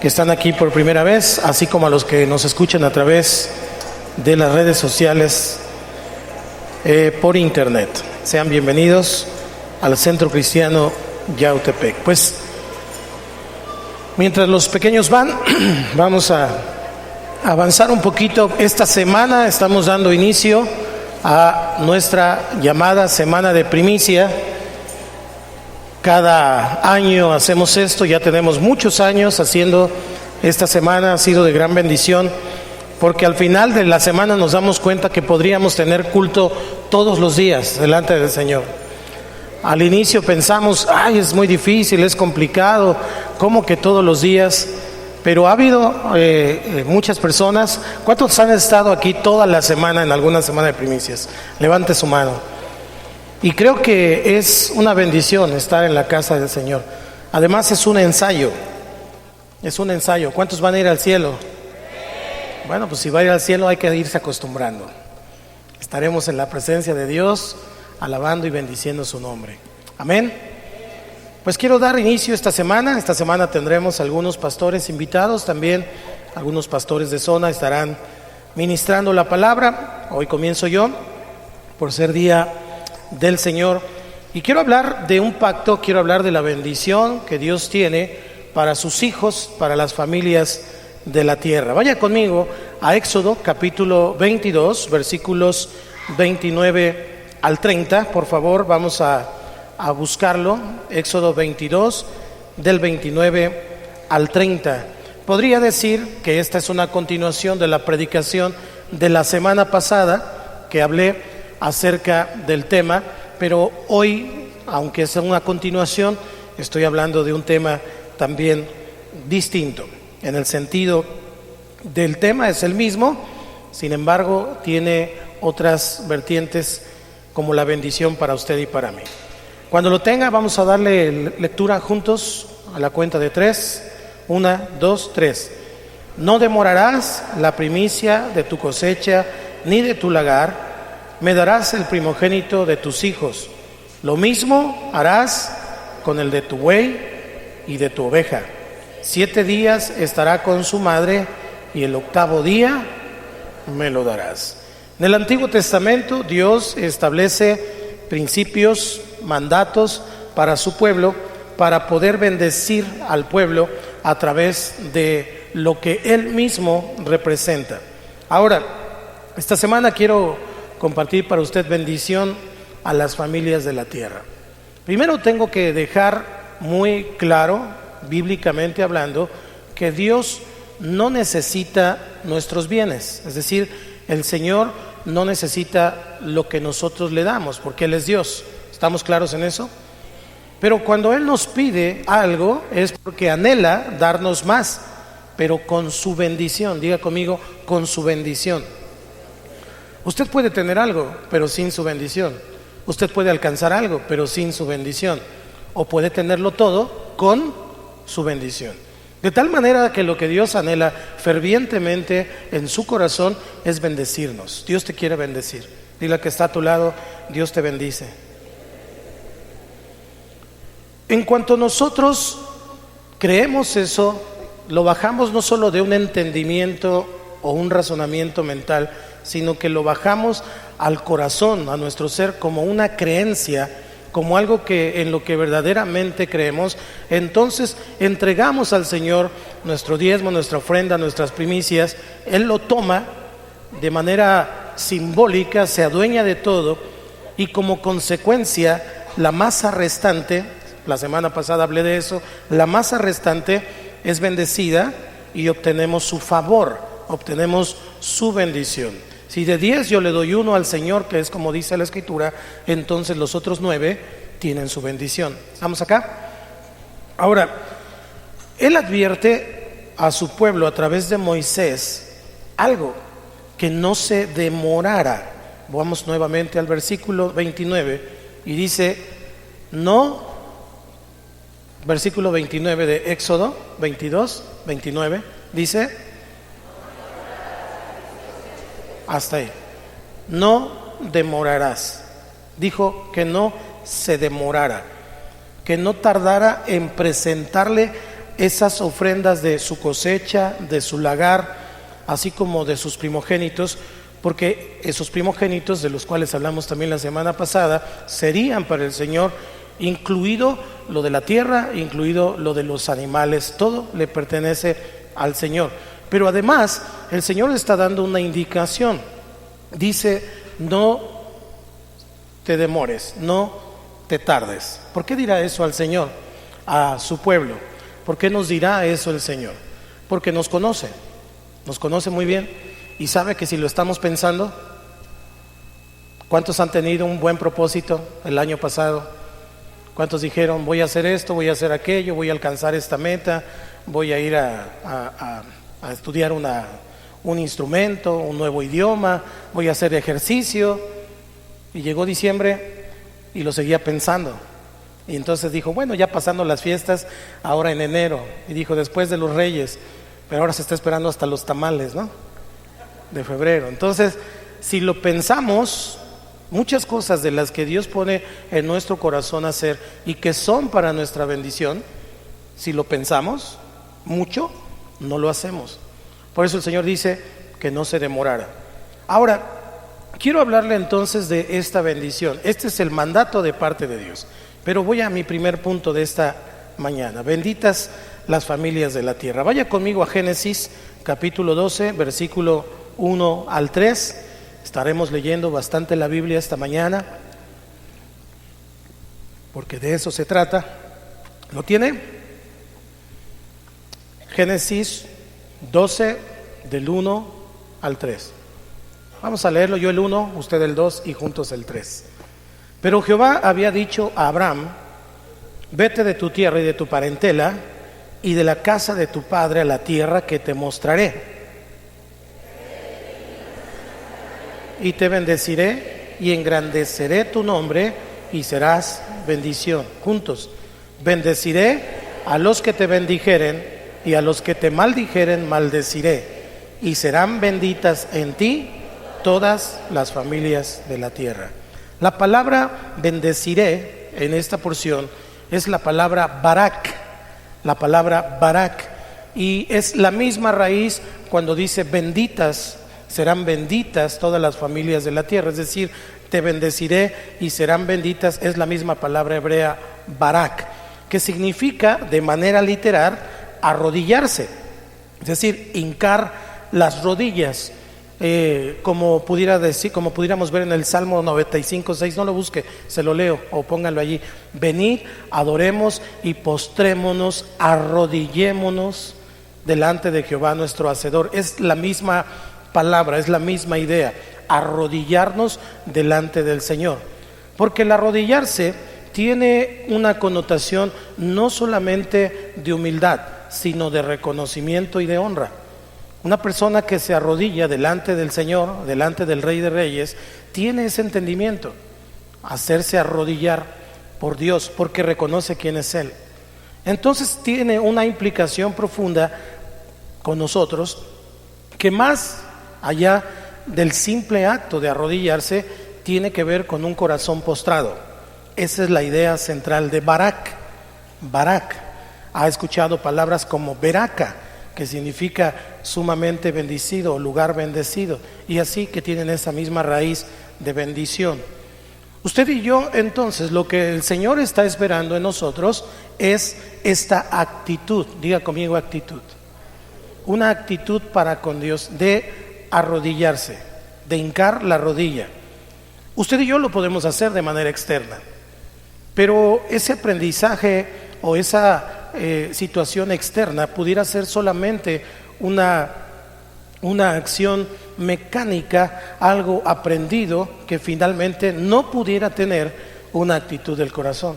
que están aquí por primera vez, así como a los que nos escuchan a través de las redes sociales por internet. Sean bienvenidos al Centro Cristiano Yautepec. Pues, mientras los pequeños van, vamos a avanzar un poquito. Esta semana estamos dando inicio a nuestra llamada Semana de Primicia. Cada año hacemos esto, ya tenemos muchos años haciendo esta semana, ha sido de gran bendición, porque al final de la semana nos damos cuenta que podríamos tener culto todos los días delante del Señor. Al inicio pensamos, es muy difícil, es complicado, ¿cómo que todos los días? Pero ha habido muchas personas. ¿Cuántos han estado aquí toda la semana en alguna semana de primicias? Levante su mano. Y creo que es una bendición estar en la casa del Señor. Además es un ensayo. Es un ensayo. ¿Cuántos van a ir al cielo? Bueno, pues si va a ir al cielo hay que irse acostumbrando. Estaremos en la presencia de Dios, alabando y bendiciendo su nombre. Amén. Pues quiero dar inicio esta semana. Esta semana tendremos algunos pastores invitados también. Algunos pastores de zona estarán ministrando la palabra. Hoy comienzo yo, por ser día del Señor. Y quiero hablar de un pacto, quiero hablar de la bendición que Dios tiene para sus hijos, para las familias de la tierra. Vaya conmigo a Éxodo capítulo 22, versículos 29 al 30. Por favor, vamos a buscarlo. Éxodo 22, del 29 al 30. Podría decir que esta es una continuación de la predicación de la semana pasada, que hablé acerca del tema, pero hoy, aunque es una continuación, estoy hablando de un tema también distinto. En el sentido del tema es el mismo, sin embargo, tiene otras vertientes como la bendición para usted y para mí. Cuando lo tenga, vamos a darle lectura juntos a la cuenta de 3. 1, 2, 3. No demorarás la primicia de tu cosecha ni de tu lagar. Me darás el primogénito de tus hijos. Lo mismo harás con el de tu buey y de tu oveja. 7 días estará con su madre y el 8º día me lo darás. En el Antiguo Testamento Dios establece principios, mandatos para su pueblo, para poder bendecir al pueblo a través de lo que Él mismo representa. Ahora, esta semana quiero compartir para usted bendición a las familias de la tierra. Primero tengo que dejar muy claro, bíblicamente hablando, que Dios no necesita nuestros bienes. Es decir, el Señor no necesita lo que nosotros le damos, porque Él es Dios. ¿Estamos claros en eso? Pero cuando Él nos pide algo es porque anhela darnos más, pero con su bendición. Diga conmigo, con su bendición. Usted puede tener algo, pero sin su bendición. Usted puede alcanzar algo, pero sin su bendición. O puede tenerlo todo con su bendición. De tal manera que lo que Dios anhela fervientemente en su corazón es bendecirnos. Dios te quiere bendecir. Dile al que está a tu lado, Dios te bendice. En cuanto nosotros creemos eso, lo bajamos no solo de un entendimiento o un razonamiento mental, sino que lo bajamos al corazón, a nuestro ser, como una creencia, como algo que en lo que verdaderamente creemos. Entonces entregamos al Señor nuestro diezmo, nuestra ofrenda, nuestras primicias. Él lo toma de manera simbólica, se adueña de todo, y como consecuencia la masa restante, la semana pasada hablé de eso, la masa restante es bendecida y obtenemos su favor, obtenemos su bendición. Si de 10 yo le doy 1 al Señor, que es como dice la Escritura, entonces los otros 9 tienen su bendición. ¿Estamos acá? Ahora, Él advierte a su pueblo a través de Moisés algo, que no se demorara. Vamos nuevamente al versículo 29 y dice, versículo 29 de Éxodo 22, 29, dice, hasta ahí, no demorarás. Dijo que no se demorara, que no tardara en presentarle esas ofrendas de su cosecha, de su lagar, así como de sus primogénitos, porque esos primogénitos, de los cuales hablamos también la semana pasada, serían para el Señor, incluido lo de la tierra, incluido lo de los animales, todo le pertenece al Señor. Pero además, el Señor está dando una indicación. Dice, no te demores, no te tardes. ¿Por qué dirá eso al Señor, a su pueblo? ¿Por qué nos dirá eso el Señor? Porque nos conoce muy bien y sabe que si lo estamos pensando. ¿Cuántos han tenido un buen propósito el año pasado? ¿Cuántos dijeron, voy a hacer esto, voy a hacer aquello, voy a alcanzar esta meta, voy a ir a estudiar un instrumento, un nuevo idioma, voy a hacer ejercicio? Y llegó diciembre y lo seguía pensando. Y entonces dijo, bueno, ya pasando las fiestas, ahora en enero. Y dijo, después de los Reyes, pero ahora se está esperando hasta los tamales, ¿no? De febrero. Entonces, si lo pensamos, muchas cosas de las que Dios pone en nuestro corazón hacer y que son para nuestra bendición, si lo pensamos mucho, no lo hacemos. Por eso el Señor dice que no se demorara. Ahora, quiero hablarle entonces de esta bendición. Este es el mandato de parte de Dios. Pero voy a mi primer punto de esta mañana. Benditas las familias de la tierra. Vaya conmigo a Génesis capítulo 12, versículo 1 al 3. Estaremos leyendo bastante la Biblia esta mañana, porque de eso se trata. ¿Lo tiene? Génesis 12, del 1 al 3. Vamos a leerlo, yo el 1, usted el 2 y juntos el 3. Pero Jehová había dicho a Abraham, vete de tu tierra y de tu parentela y de la casa de tu padre a la tierra que te mostraré. Y te bendeciré y engrandeceré tu nombre y serás bendición. Juntos, bendeciré a los que te bendijeren y a los que te maldijeren maldeciré. Y serán benditas en ti todas las familias de la tierra. La palabra bendeciré en esta porción es la palabra barak, y es la misma raíz cuando dice benditas, serán benditas todas las familias de la tierra, es decir, te bendeciré y serán benditas, es la misma palabra hebrea barak, que significa de manera literal arrodillarse, es decir, hincar las rodillas. Como pudiéramos ver en el Salmo 95:6, no lo busque, se lo leo o póngalo allí. Venid, adoremos y postrémonos, arrodillémonos delante de Jehová nuestro Hacedor. Es la misma palabra, es la misma idea, arrodillarnos delante del Señor, porque el arrodillarse tiene una connotación no solamente de humildad, sino de reconocimiento y de honra. Una persona que se arrodilla delante del Señor, delante del Rey de Reyes, tiene ese entendimiento, hacerse arrodillar por Dios, porque reconoce quién es Él. Entonces tiene una implicación profunda con nosotros, que más allá del simple acto de arrodillarse, tiene que ver con un corazón postrado. Esa es la idea central de barak. Barak. Ha escuchado palabras como beraka, que significa sumamente bendecido o lugar bendecido, y así que tienen esa misma raíz de bendición. Usted y yo, entonces, lo que el Señor está esperando en nosotros es esta actitud, diga conmigo actitud, una actitud para con Dios de arrodillarse, de hincar la rodilla. Usted y yo lo podemos hacer de manera externa, pero ese aprendizaje o esa situación externa pudiera ser solamente una acción mecánica, algo aprendido que finalmente no pudiera tener una actitud del corazón.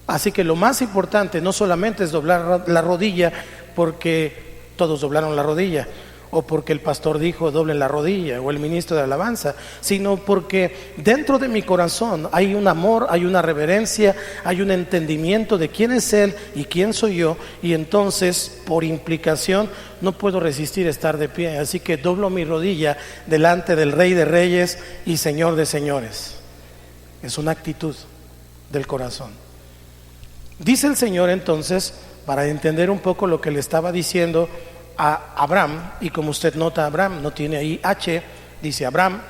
Así que lo más importante no solamente es doblar la rodilla porque todos doblaron la rodilla, o porque el pastor dijo doblen la rodilla, o el ministro de alabanza, sino porque dentro de mi corazón hay un amor, hay una reverencia, hay un entendimiento de quién es Él y quién soy yo, y entonces por implicación no puedo resistir estar de pie, así que doblo mi rodilla delante del Rey de Reyes y Señor de Señores. Es una actitud del corazón. Dice el Señor entonces, para entender un poco lo que le estaba diciendo a Abraham. Y como usted nota, Abraham no tiene ahí H, dice Abraham.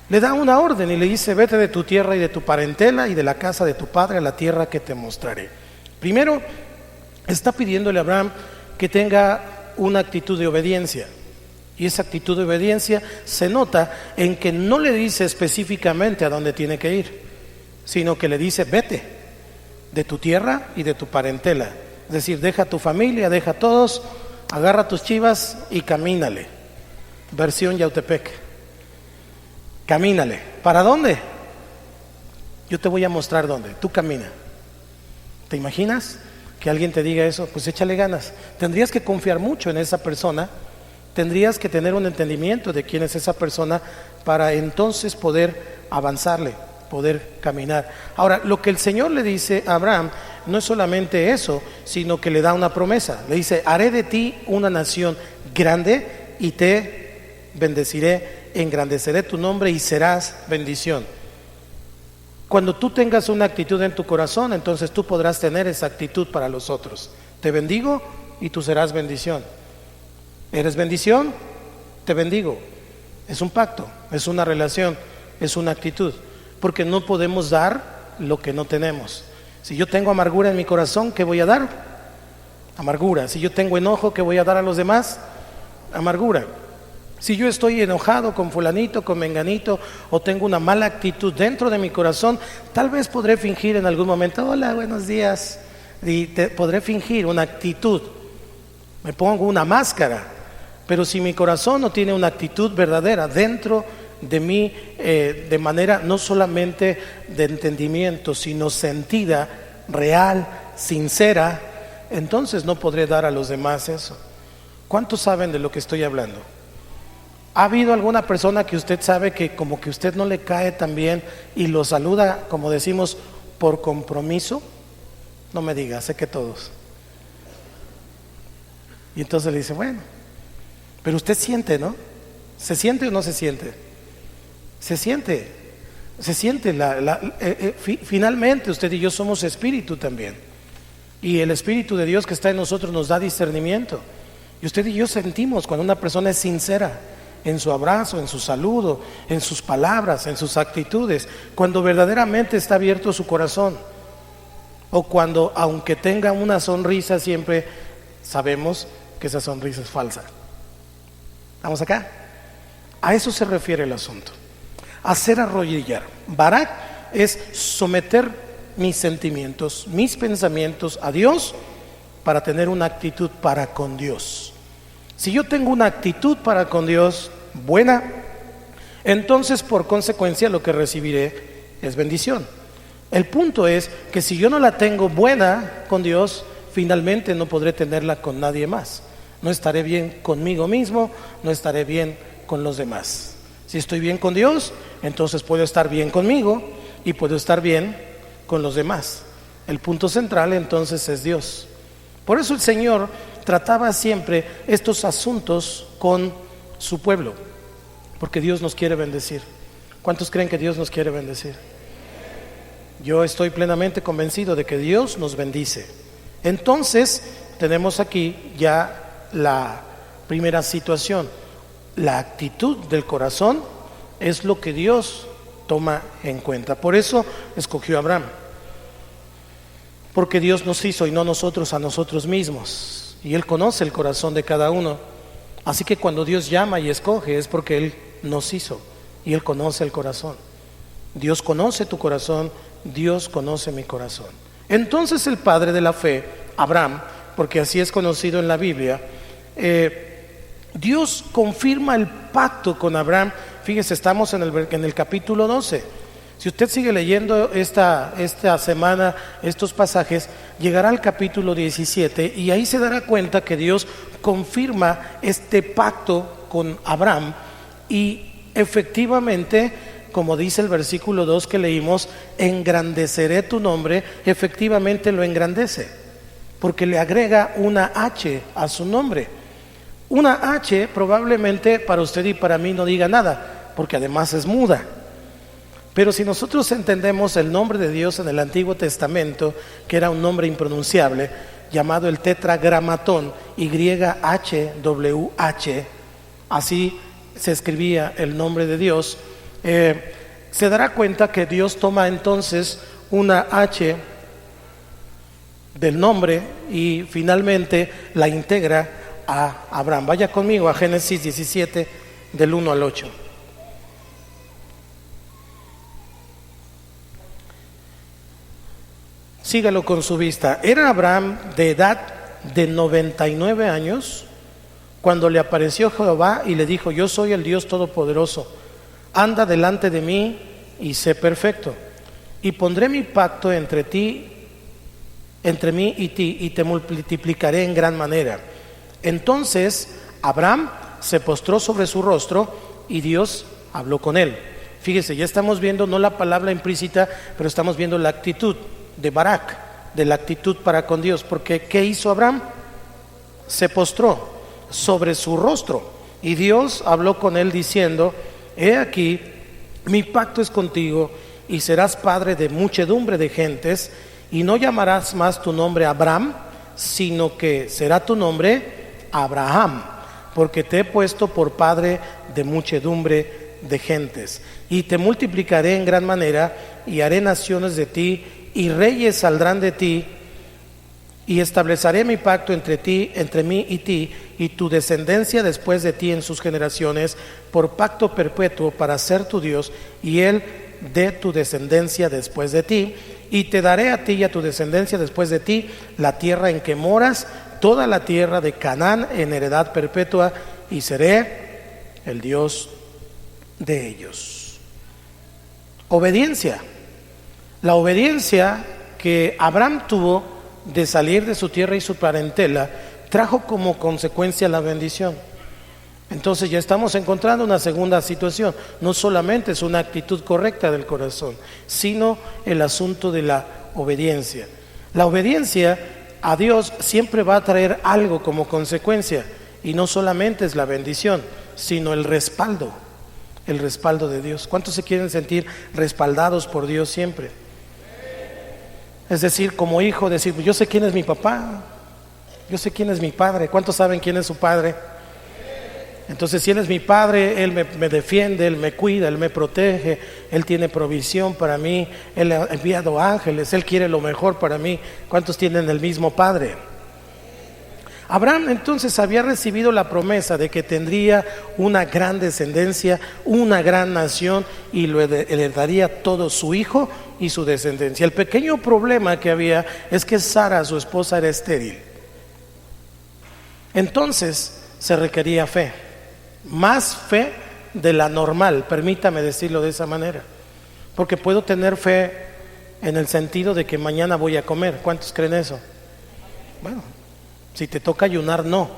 Le da una orden y le dice: vete de tu tierra y de tu parentela y de la casa de tu padre a la tierra que te mostraré. Primero, está pidiéndole a Abraham que tenga una actitud de obediencia. Y esa actitud de obediencia se nota en que no le dice específicamente a dónde tiene que ir, sino que le dice: vete de tu tierra y de tu parentela. Es decir, deja tu familia, deja a todos, agarra tus chivas y camínale. Versión Yautepec. Camínale. ¿Para dónde? Yo te voy a mostrar dónde. Tú camina. ¿Te imaginas que alguien te diga eso? Pues échale ganas. Tendrías que confiar mucho en esa persona. Tendrías que tener un entendimiento de quién es esa persona para entonces poder avanzarle, poder caminar. Ahora, lo que el Señor le dice a Abraham no es solamente eso, sino que le da una promesa. Le dice: haré de ti una nación grande y te bendeciré, engrandeceré tu nombre y serás bendición. Cuando tú tengas una actitud en tu corazón, entonces tú podrás tener esa actitud para los otros. Te bendigo y tú serás bendición. ¿Eres bendición? Te bendigo. Es un pacto, es una relación, es una actitud. Porque no podemos dar lo que no tenemos. Si yo tengo amargura en mi corazón, ¿qué voy a dar? Amargura. Si yo tengo enojo, ¿qué voy a dar a los demás? Amargura. Si yo estoy enojado con fulanito, con menganito, o tengo una mala actitud dentro de mi corazón, tal vez podré fingir en algún momento: hola, buenos días, y podré fingir una actitud, me pongo una máscara. Pero si mi corazón no tiene una actitud verdadera dentro de mí, de manera no solamente de entendimiento, sino sentida, real, sincera, entonces no podré dar a los demás eso. ¿Cuántos saben de lo que estoy hablando? ¿Ha habido alguna persona que usted sabe que como que usted no le cae tan bien y lo saluda, como decimos, por compromiso? No me diga, sé que todos. Y entonces le dice: bueno, pero usted siente, ¿no? ¿Se siente o no se siente? Se siente. Finalmente usted y yo somos espíritu también. Y el Espíritu de Dios que está en nosotros nos da discernimiento. Y usted y yo sentimos cuando una persona es sincera en su abrazo, en su saludo, en sus palabras, en sus actitudes, cuando verdaderamente está abierto su corazón, o cuando, aunque tenga una sonrisa, siempre sabemos que esa sonrisa es falsa. ¿Estamos acá? A eso se refiere el asunto. Hacer arrodillar. Barak es someter mis sentimientos, mis pensamientos a Dios para tener una actitud para con Dios. Si yo tengo una actitud para con Dios buena, entonces por consecuencia lo que recibiré es bendición. El punto es que si yo no la tengo buena con Dios, finalmente no podré tenerla con nadie más. No estaré bien conmigo mismo, no estaré bien con los demás. Si estoy bien con Dios, entonces puedo estar bien conmigo y puedo estar bien con los demás. El punto central entonces es Dios. Por eso el Señor trataba siempre estos asuntos con su pueblo, porque Dios nos quiere bendecir. ¿Cuántos creen que Dios nos quiere bendecir? Yo estoy plenamente convencido de que Dios nos bendice. Entonces tenemos aquí ya la primera situación. La actitud del corazón es lo que Dios toma en cuenta. Por eso escogió a Abraham, porque Dios nos hizo y no nosotros a nosotros mismos, y Él conoce el corazón de cada uno. Así que cuando Dios llama y escoge es porque Él nos hizo y Él conoce el corazón. Dios conoce tu corazón, Dios conoce mi corazón. Entonces el padre de la fe, Abraham, porque así es conocido en la Biblia, Dios confirma el pacto con Abraham. Fíjese, estamos en el capítulo 12. Si usted sigue leyendo esta semana estos pasajes, llegará al capítulo 17 y ahí se dará cuenta que Dios confirma este pacto con Abraham y efectivamente, como dice el versículo 2 que leímos, engrandeceré tu nombre. Efectivamente lo engrandece, porque le agrega una H a su nombre. Una H probablemente para usted y para mí no diga nada, porque además es muda. Pero si nosotros entendemos el nombre de Dios en el Antiguo Testamento, que era un nombre impronunciable, llamado el Tetragramatón, YHWH, así se escribía el nombre de Dios, se dará cuenta que Dios toma entonces una H del nombre y finalmente la integra a Abraham. Vaya conmigo a Génesis 17 del 1 al 8. Sígalo con su vista. Era Abraham de edad de 99 años cuando le apareció Jehová y le dijo: yo soy el Dios Todopoderoso, anda delante de mí y sé perfecto, y pondré mi pacto entre mí y ti, y te multiplicaré en gran manera. Entonces Abraham se postró sobre su rostro y Dios habló con él. Fíjese, ya estamos viendo no la palabra implícita, pero estamos viendo la actitud de Barak, de la actitud para con Dios. Porque ¿qué hizo Abraham? Se postró sobre su rostro y Dios habló con él diciendo: he aquí, mi pacto es contigo y serás padre de muchedumbre de gentes, y no llamarás más tu nombre Abraham, sino que será tu nombre Abraham, porque te he puesto por padre de muchedumbre de gentes, y te multiplicaré en gran manera, y haré naciones de ti, y reyes saldrán de ti, y estableceré mi pacto entre mí y ti, y tu descendencia después de ti en sus generaciones, por pacto perpetuo para ser tu Dios, y él de tu descendencia después de ti, y te daré a ti y a tu descendencia después de ti la tierra en que moras, toda la tierra de Canaán en heredad perpetua, y seré el Dios de ellos. Obediencia. La obediencia que Abraham tuvo de salir de su tierra y su parentela trajo como consecuencia la bendición. Entonces ya estamos encontrando una segunda situación. No solamente es una actitud correcta del corazón, sino el asunto de la obediencia. La obediencia a Dios siempre va a traer algo como consecuencia, y no solamente es la bendición, sino el respaldo de Dios. ¿Cuántos se quieren sentir respaldados por Dios siempre? Es decir, como hijo, decir: yo sé quién es mi papá, yo sé quién es mi padre. ¿Cuántos saben quién es su padre? Entonces, si Él es mi padre, Él me defiende, Él me cuida, Él me protege, Él tiene provisión para mí, Él ha enviado ángeles, Él quiere lo mejor para mí. ¿Cuántos tienen el mismo padre? Abraham entonces había recibido la promesa de que tendría una gran descendencia, una gran nación, y lo heredaría todo su hijo y su descendencia. El pequeño problema que había es que Sara, su esposa, era estéril. Entonces se requería fe, más fe de la normal, permítame decirlo de esa manera, porque puedo tener fe en el sentido de que mañana voy a comer. ¿Cuántos creen eso? Bueno, si te toca ayunar, no,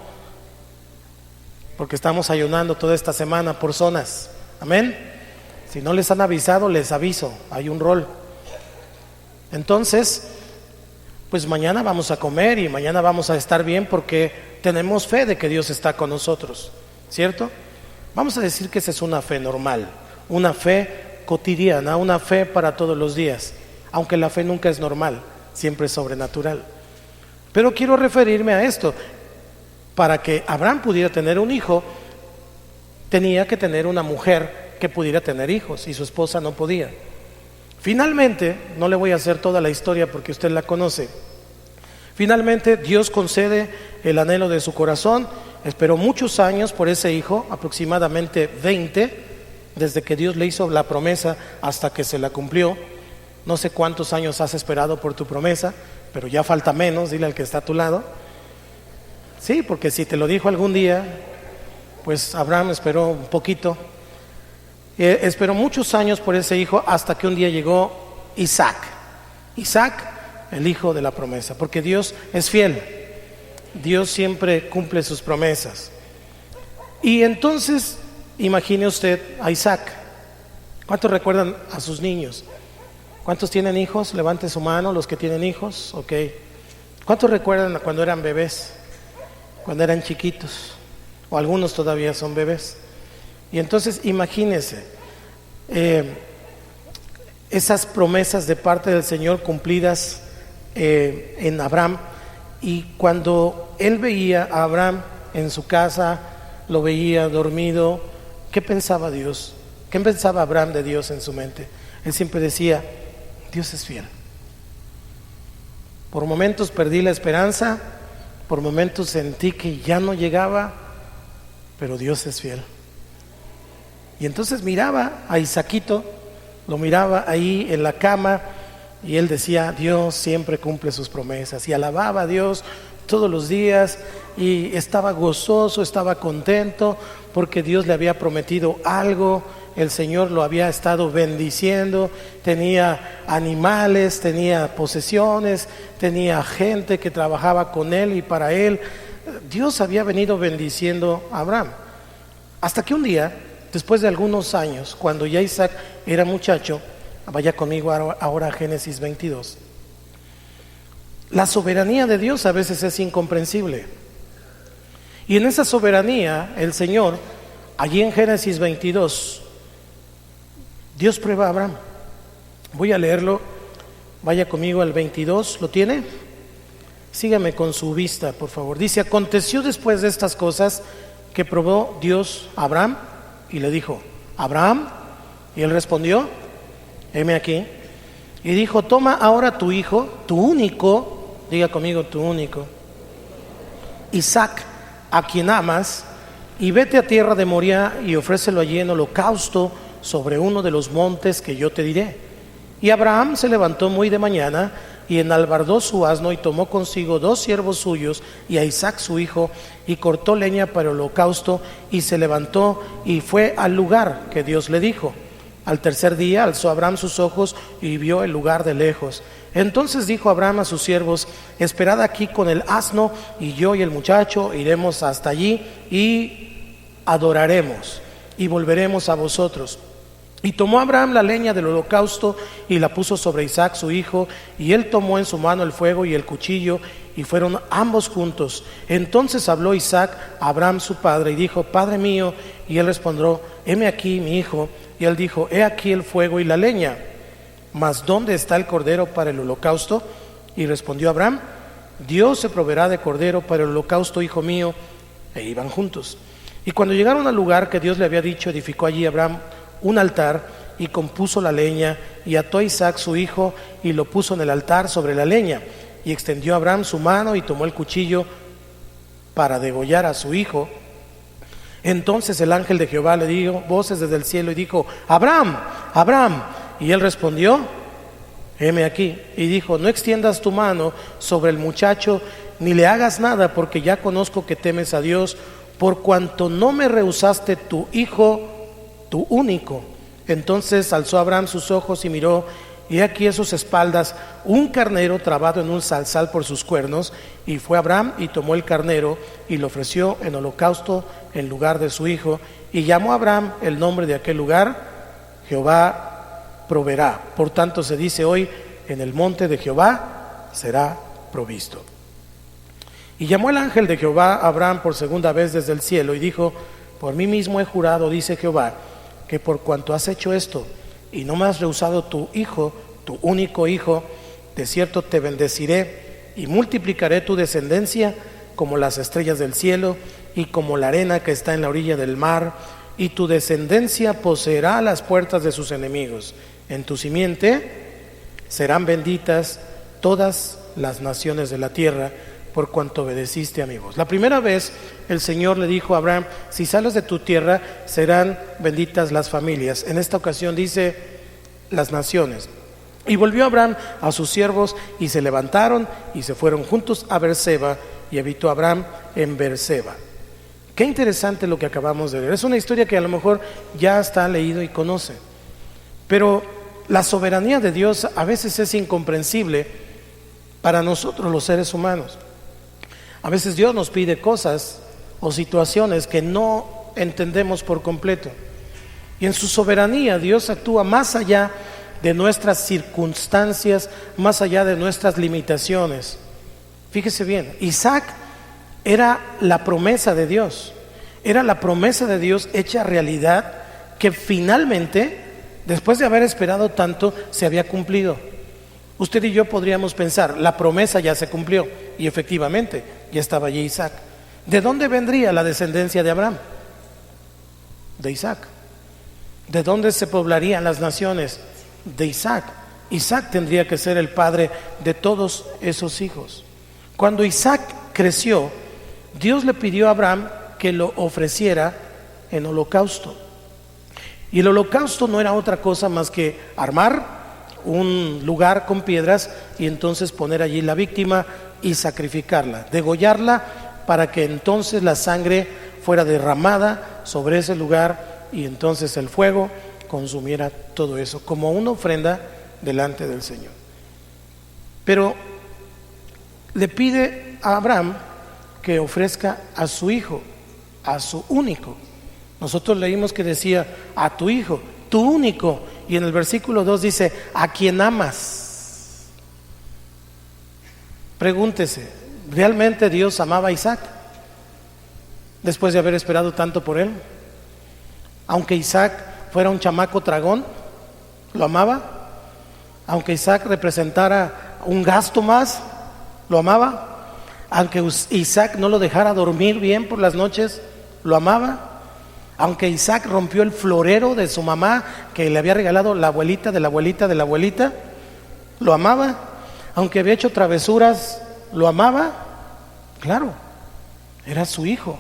porque estamos ayunando toda esta semana por zonas. Amén. Si no les han avisado, les aviso, hay un rol. Entonces, pues mañana vamos a comer y mañana vamos a estar bien, porque tenemos fe de que Dios está con nosotros, ¿cierto? Vamos a decir que esa es una fe normal, una fe cotidiana, una fe para todos los días, aunque la fe nunca es normal, siempre es sobrenatural. Pero quiero referirme a esto: para que Abraham pudiera tener un hijo, tenía que tener una mujer que pudiera tener hijos, y su esposa no podía. Finalmente, no le voy a hacer toda la historia porque usted la conoce. Finalmente Dios concede el anhelo de su corazón. Esperó muchos años por ese hijo, aproximadamente 20, desde que Dios le hizo la promesa hasta que se la cumplió. No sé cuántos años has esperado por tu promesa, pero ya falta menos. Dile al que está a tu lado. Sí, porque si te lo dijo algún día, pues Abraham esperó un poquito. Esperó muchos años por ese hijo, hasta que un día llegó Isaac, el hijo de la promesa, porque Dios es fiel, Dios siempre cumple sus promesas. Y entonces, imagine usted a Isaac. ¿Cuántos recuerdan a sus niños? ¿Cuántos tienen hijos? Levante su mano los que tienen hijos. Ok. ¿Cuántos recuerdan cuando eran bebés? Cuando eran chiquitos, o algunos todavía son bebés. Y entonces imagínese esas promesas de parte del Señor cumplidas en Abraham, Y cuando él veía a Abraham en su casa, lo veía dormido, ¿qué pensaba Dios? ¿Qué pensaba Abraham de Dios en su mente? Él siempre decía, Dios es fiel. Por momentos perdí la esperanza, por momentos sentí que ya no llegaba, pero Dios es fiel. Y entonces miraba a Isaquito, lo miraba ahí en la cama, y él decía, Dios siempre cumple sus promesas, y alababa a Dios todos los días, y estaba gozoso, estaba contento, porque Dios le había prometido algo, el Señor lo había estado bendiciendo, tenía animales, tenía posesiones, tenía gente que trabajaba con él y para él. Dios había venido bendiciendo a Abraham, hasta que un día, después de algunos años, cuando ya Isaac era muchacho, vaya conmigo ahora a Génesis 22. La soberanía de Dios a veces es incomprensible. Y en esa soberanía, el Señor, allí en Génesis 22, Dios prueba a Abraham. Voy a leerlo, vaya conmigo al 22, ¿lo tiene? Sígame con su vista, por favor. Dice, aconteció después de estas cosas que probó Dios a Abraham y le dijo, Abraham, y él respondió, heme aquí, y dijo, toma ahora tu hijo, tu único, diga conmigo, tu único, Isaac, a quien amas, y vete a tierra de Moría y ofrécelo allí en holocausto sobre uno de los montes que yo te diré. Y Abraham se levantó muy de mañana y enalbardó su asno y tomó consigo 2 siervos suyos y a Isaac su hijo y cortó leña para el holocausto y se levantó y fue al lugar que Dios le dijo. Al tercer día alzó Abraham sus ojos y vio el lugar de lejos. Entonces dijo Abraham a sus siervos, esperad aquí con el asno y yo y el muchacho iremos hasta allí y adoraremos y volveremos a vosotros. Y tomó Abraham la leña del holocausto y la puso sobre Isaac su hijo, y él tomó en su mano el fuego y el cuchillo, y fueron ambos juntos. Entonces habló Isaac a Abraham su padre y dijo, Padre mío, y él respondió, heme aquí mi hijo. Y él dijo, he aquí el fuego y la leña, mas ¿dónde está el cordero para el holocausto? Y respondió Abraham, Dios se proveerá de cordero para el holocausto, hijo mío. E iban juntos. Y cuando llegaron al lugar que Dios le había dicho, edificó allí Abraham un altar y compuso la leña y ató a Isaac su hijo y lo puso en el altar sobre la leña. Y extendió Abraham su mano y tomó el cuchillo para degollar a su hijo. Entonces el ángel de Jehová le dio voces desde el cielo y dijo, Abraham, Abraham. Y él respondió, heme aquí. Y dijo, no extiendas tu mano sobre el muchacho, ni le hagas nada, porque ya conozco que temes a Dios, por cuanto no me rehusaste tu hijo, tu único. Entonces alzó Abraham sus ojos y miró, y aquí a sus espaldas un carnero trabado en un zarzal por sus cuernos. Y fue Abraham y tomó el carnero y lo ofreció en holocausto en lugar de su hijo. Y llamó a Abraham el nombre de aquel lugar, Jehová proveerá. Por tanto se dice hoy, en el monte de Jehová será provisto. Y llamó el ángel de Jehová a Abraham por segunda vez desde el cielo y dijo, por mí mismo he jurado, dice Jehová, que por cuanto has hecho esto y no me has rehusado tu hijo, tu único hijo, de cierto te bendeciré y multiplicaré tu descendencia como las estrellas del cielo y como la arena que está en la orilla del mar, y tu descendencia poseerá las puertas de sus enemigos. En tu simiente serán benditas todas las naciones de la tierra, por cuanto obedeciste a mi voz. La primera vez el Señor le dijo a Abraham, si sales de tu tierra serán benditas las familias. En esta ocasión dice las naciones. Y volvió Abraham a sus siervos y se levantaron y se fueron juntos a Beerseba, y habitó Abraham en Beerseba. Qué interesante lo que acabamos de leer. Es una historia que a lo mejor ya está leído y conoce, pero la soberanía de Dios a veces es incomprensible para nosotros los seres humanos. A veces Dios nos pide cosas o situaciones que no entendemos por completo. Y en su soberanía Dios actúa más allá de nuestras circunstancias, más allá de nuestras limitaciones. Fíjese bien, Isaac era la promesa de Dios. Era la promesa de Dios hecha realidad, que finalmente, después de haber esperado tanto, se había cumplido. Usted y yo podríamos pensar, la promesa ya se cumplió, y efectivamente, ya estaba allí Isaac. ¿De dónde vendría la descendencia de Abraham? De Isaac. ¿De dónde se poblarían las naciones? De Isaac. Isaac tendría que ser el padre de todos esos hijos. Cuando Isaac creció, Dios le pidió a Abraham que lo ofreciera en holocausto. Y el holocausto no era otra cosa más que armar un lugar con piedras y entonces poner allí la víctima y sacrificarla, degollarla para que entonces la sangre fuera derramada sobre ese lugar y entonces el fuego consumiera todo eso como una ofrenda delante del Señor. Pero le pide a Abraham que ofrezca a su hijo, a su único. Nosotros leímos que decía a tu hijo, tu único, y en el versículo 2 dice a quien amas. Pregúntese, ¿realmente Dios amaba a Isaac después de haber esperado tanto por él? Aunque Isaac fuera un chamaco tragón, ¿lo amaba? Aunque Isaac representara un gasto más, ¿lo amaba? Aunque Isaac no lo dejara dormir bien por las noches, ¿lo amaba? Aunque Isaac rompió el florero de su mamá que le había regalado la abuelita de la abuelita de la abuelita, ¿lo amaba? Aunque había hecho travesuras, ¿lo amaba? Claro, era su hijo.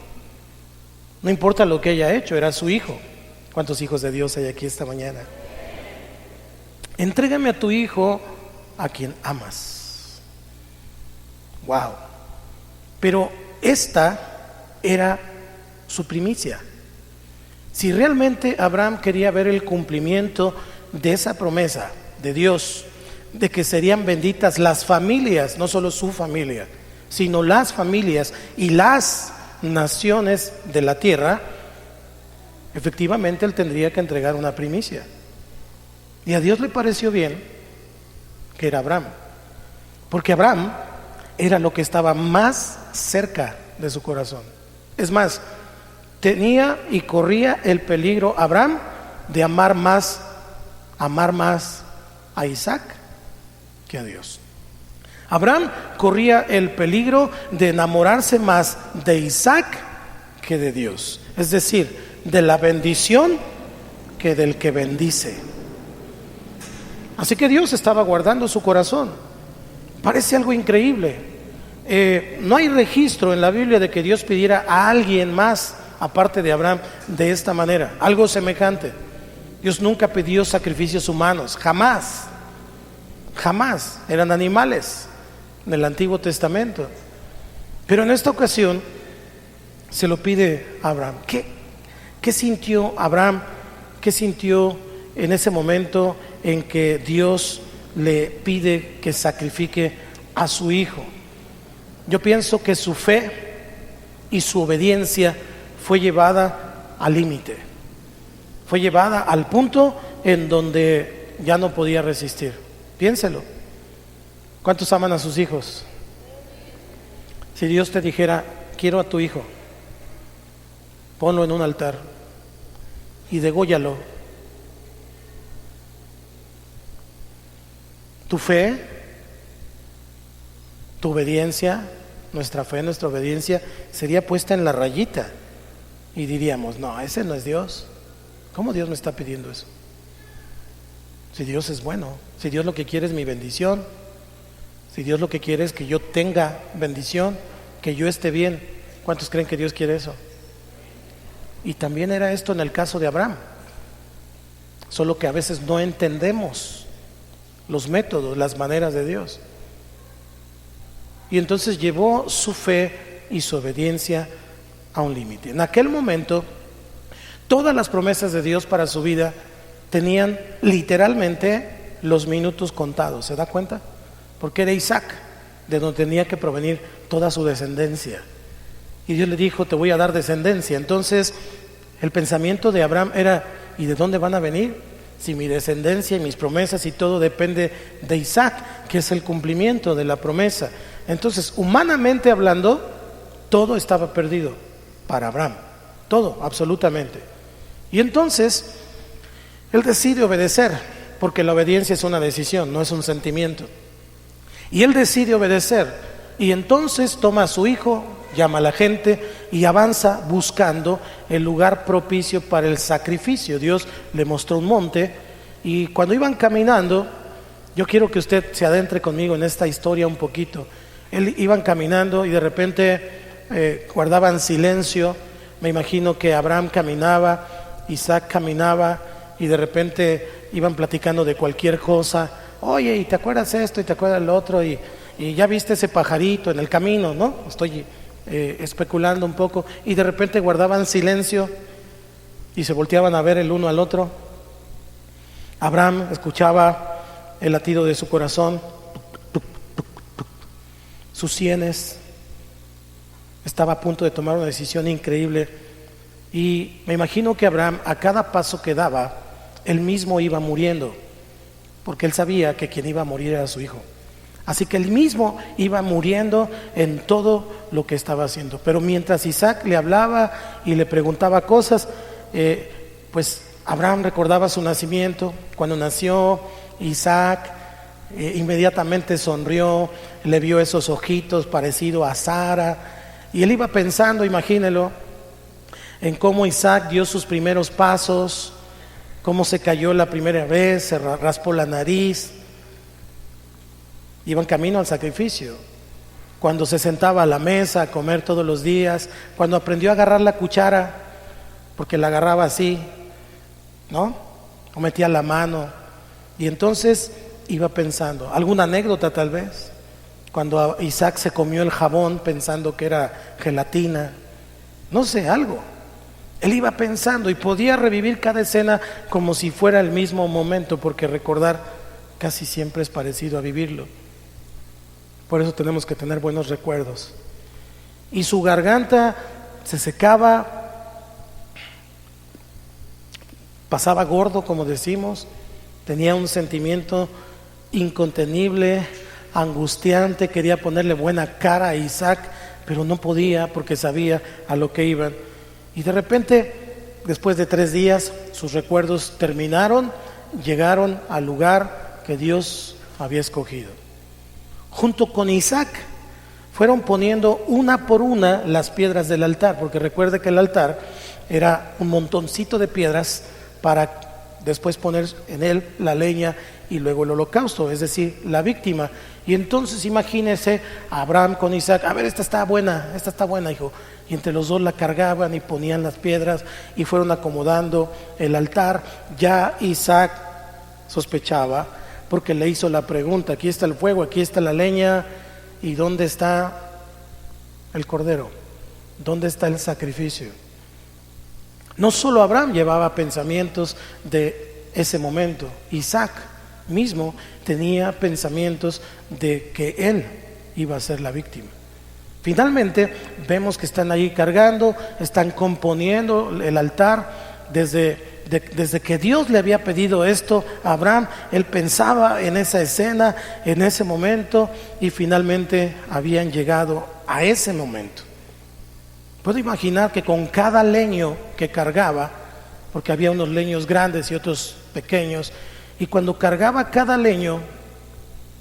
No importa lo que haya hecho, era su hijo. ¿Cuántos hijos de Dios hay aquí esta mañana? Entrégame a tu hijo a quien amas. Wow. Pero esta era su primicia. Si realmente Abraham quería ver el cumplimiento de esa promesa de Dios, de que serían benditas las familias, no solo su familia, sino las familias y las naciones de la tierra, efectivamente él tendría que entregar una primicia. Y a Dios le pareció bien que era Abraham, porque Abraham era lo que estaba más cerca de su corazón. Es más, tenía y corría el peligro Abraham de amar más a Isaac que a Dios. Abraham corría el peligro de enamorarse más de Isaac que de Dios, es decir, de la bendición que del que bendice. Así que Dios estaba guardando su corazón. Parece algo increíble. No hay registro en la Biblia de que Dios pidiera a alguien más aparte de Abraham de esta manera, algo semejante. Dios nunca pidió sacrificios humanos, jamás, jamás. Eran animales en el Antiguo Testamento. Pero en esta ocasión se lo pide a Abraham. ¿Qué sintió Abraham? ¿Qué sintió en ese momento en que Dios le pide que sacrifique a su hijo? Yo pienso que su fe y su obediencia fue llevada al límite, fue llevada al punto en donde ya no podía resistir. Piénselo. ¿Cuántos aman a sus hijos? Si Dios te dijera, quiero a tu hijo, ponlo en un altar y dególlalo, tu fe, tu obediencia, nuestra fe, nuestra obediencia sería puesta en la rayita y diríamos, no, ese no es Dios. ¿Cómo Dios me está pidiendo eso? Si Dios es bueno, si Dios lo que quiere es mi bendición, si Dios lo que quiere es que yo tenga bendición, que yo esté bien. ¿Cuántos creen que Dios quiere eso? Y también era esto en el caso de Abraham, solo que a veces no entendemos los métodos, las maneras de Dios. Y entonces llevó su fe y su obediencia a un límite. En aquel momento, todas las promesas de Dios para su vida tenían literalmente los minutos contados. ¿Se da cuenta? Porque era Isaac de donde tenía que provenir toda su descendencia. Y Dios le dijo, te voy a dar descendencia. Entonces, el pensamiento de Abraham era, ¿y de dónde van a venir? Si mi descendencia y mis promesas y todo depende de Isaac, que es el cumplimiento de la promesa. Entonces, humanamente hablando, todo estaba perdido para Abraham. Todo, absolutamente. Y entonces, él decide obedecer, porque la obediencia es una decisión, no es un sentimiento. Y él decide obedecer. Y entonces toma a su hijo, llama a la gente y avanza buscando el lugar propicio para el sacrificio. Dios le mostró un monte y cuando iban caminando, yo quiero que usted se adentre conmigo en esta historia un poquito. Iban caminando y de repente guardaban silencio. Me imagino que Abraham caminaba, Isaac caminaba y de repente iban platicando de cualquier cosa. Oye, ¿y te acuerdas esto? ¿Y te acuerdas lo otro? Y ya viste ese pajarito en el camino, ¿no? Estoy especulando un poco. Y de repente guardaban silencio y se volteaban a ver el uno al otro. Abraham escuchaba el latido de su corazón, sus sienes. Estaba a punto de tomar una decisión increíble. Y me imagino que Abraham, a cada paso que daba, él mismo iba muriendo, porque él sabía que quien iba a morir era su hijo. Así que él mismo iba muriendo en todo lo que estaba haciendo. Pero mientras Isaac le hablaba y le preguntaba cosas, pues Abraham recordaba su nacimiento. Cuando nació Isaac, inmediatamente sonrió, le vio esos ojitos parecido a Sara. Y él iba pensando, imagínelo, en cómo Isaac dio sus primeros pasos, cómo se cayó la primera vez, se raspó la nariz. Iban camino al sacrificio. Cuando se sentaba a la mesa a comer todos los días, cuando aprendió a agarrar la cuchara, porque la agarraba así, ¿no? O metía la mano. Y entonces iba pensando, alguna anécdota tal vez, cuando Isaac se comió el jabón pensando que era gelatina, no sé, algo. Él iba pensando y podía revivir cada escena como si fuera el mismo momento, porque recordar casi siempre es parecido a vivirlo. Por eso tenemos que tener buenos recuerdos. Y su garganta se secaba, pasaba gordo, como decimos, tenía un sentimiento incontenible, angustiante, quería ponerle buena cara a Isaac, pero no podía porque sabía a lo que iban. Y de repente, después de 3 días, sus recuerdos terminaron, llegaron al lugar que Dios había escogido. Junto con Isaac fueron poniendo una por una las piedras del altar, porque recuerde que el altar era un montoncito de piedras para después poner en él la leña y luego el holocausto, es decir, la víctima. Y entonces imagínese a Abraham con Isaac, a ver, esta está buena, hijo. Y entre los dos la cargaban y ponían las piedras y fueron acomodando el altar. Ya Isaac sospechaba, porque le hizo la pregunta, aquí está el fuego, aquí está la leña, ¿y dónde está el cordero? ¿Dónde está el sacrificio? No solo Abraham llevaba pensamientos de ese momento, Isaac mismo tenía pensamientos de que él iba a ser la víctima. Finalmente vemos que están ahí cargando, están componiendo el altar. Desde que Dios le había pedido esto a Abraham, él pensaba en esa escena, en ese momento, y finalmente habían llegado a ese momento. Puedo imaginar que con cada leño que cargaba, porque había unos leños grandes y otros pequeños, y cuando cargaba cada leño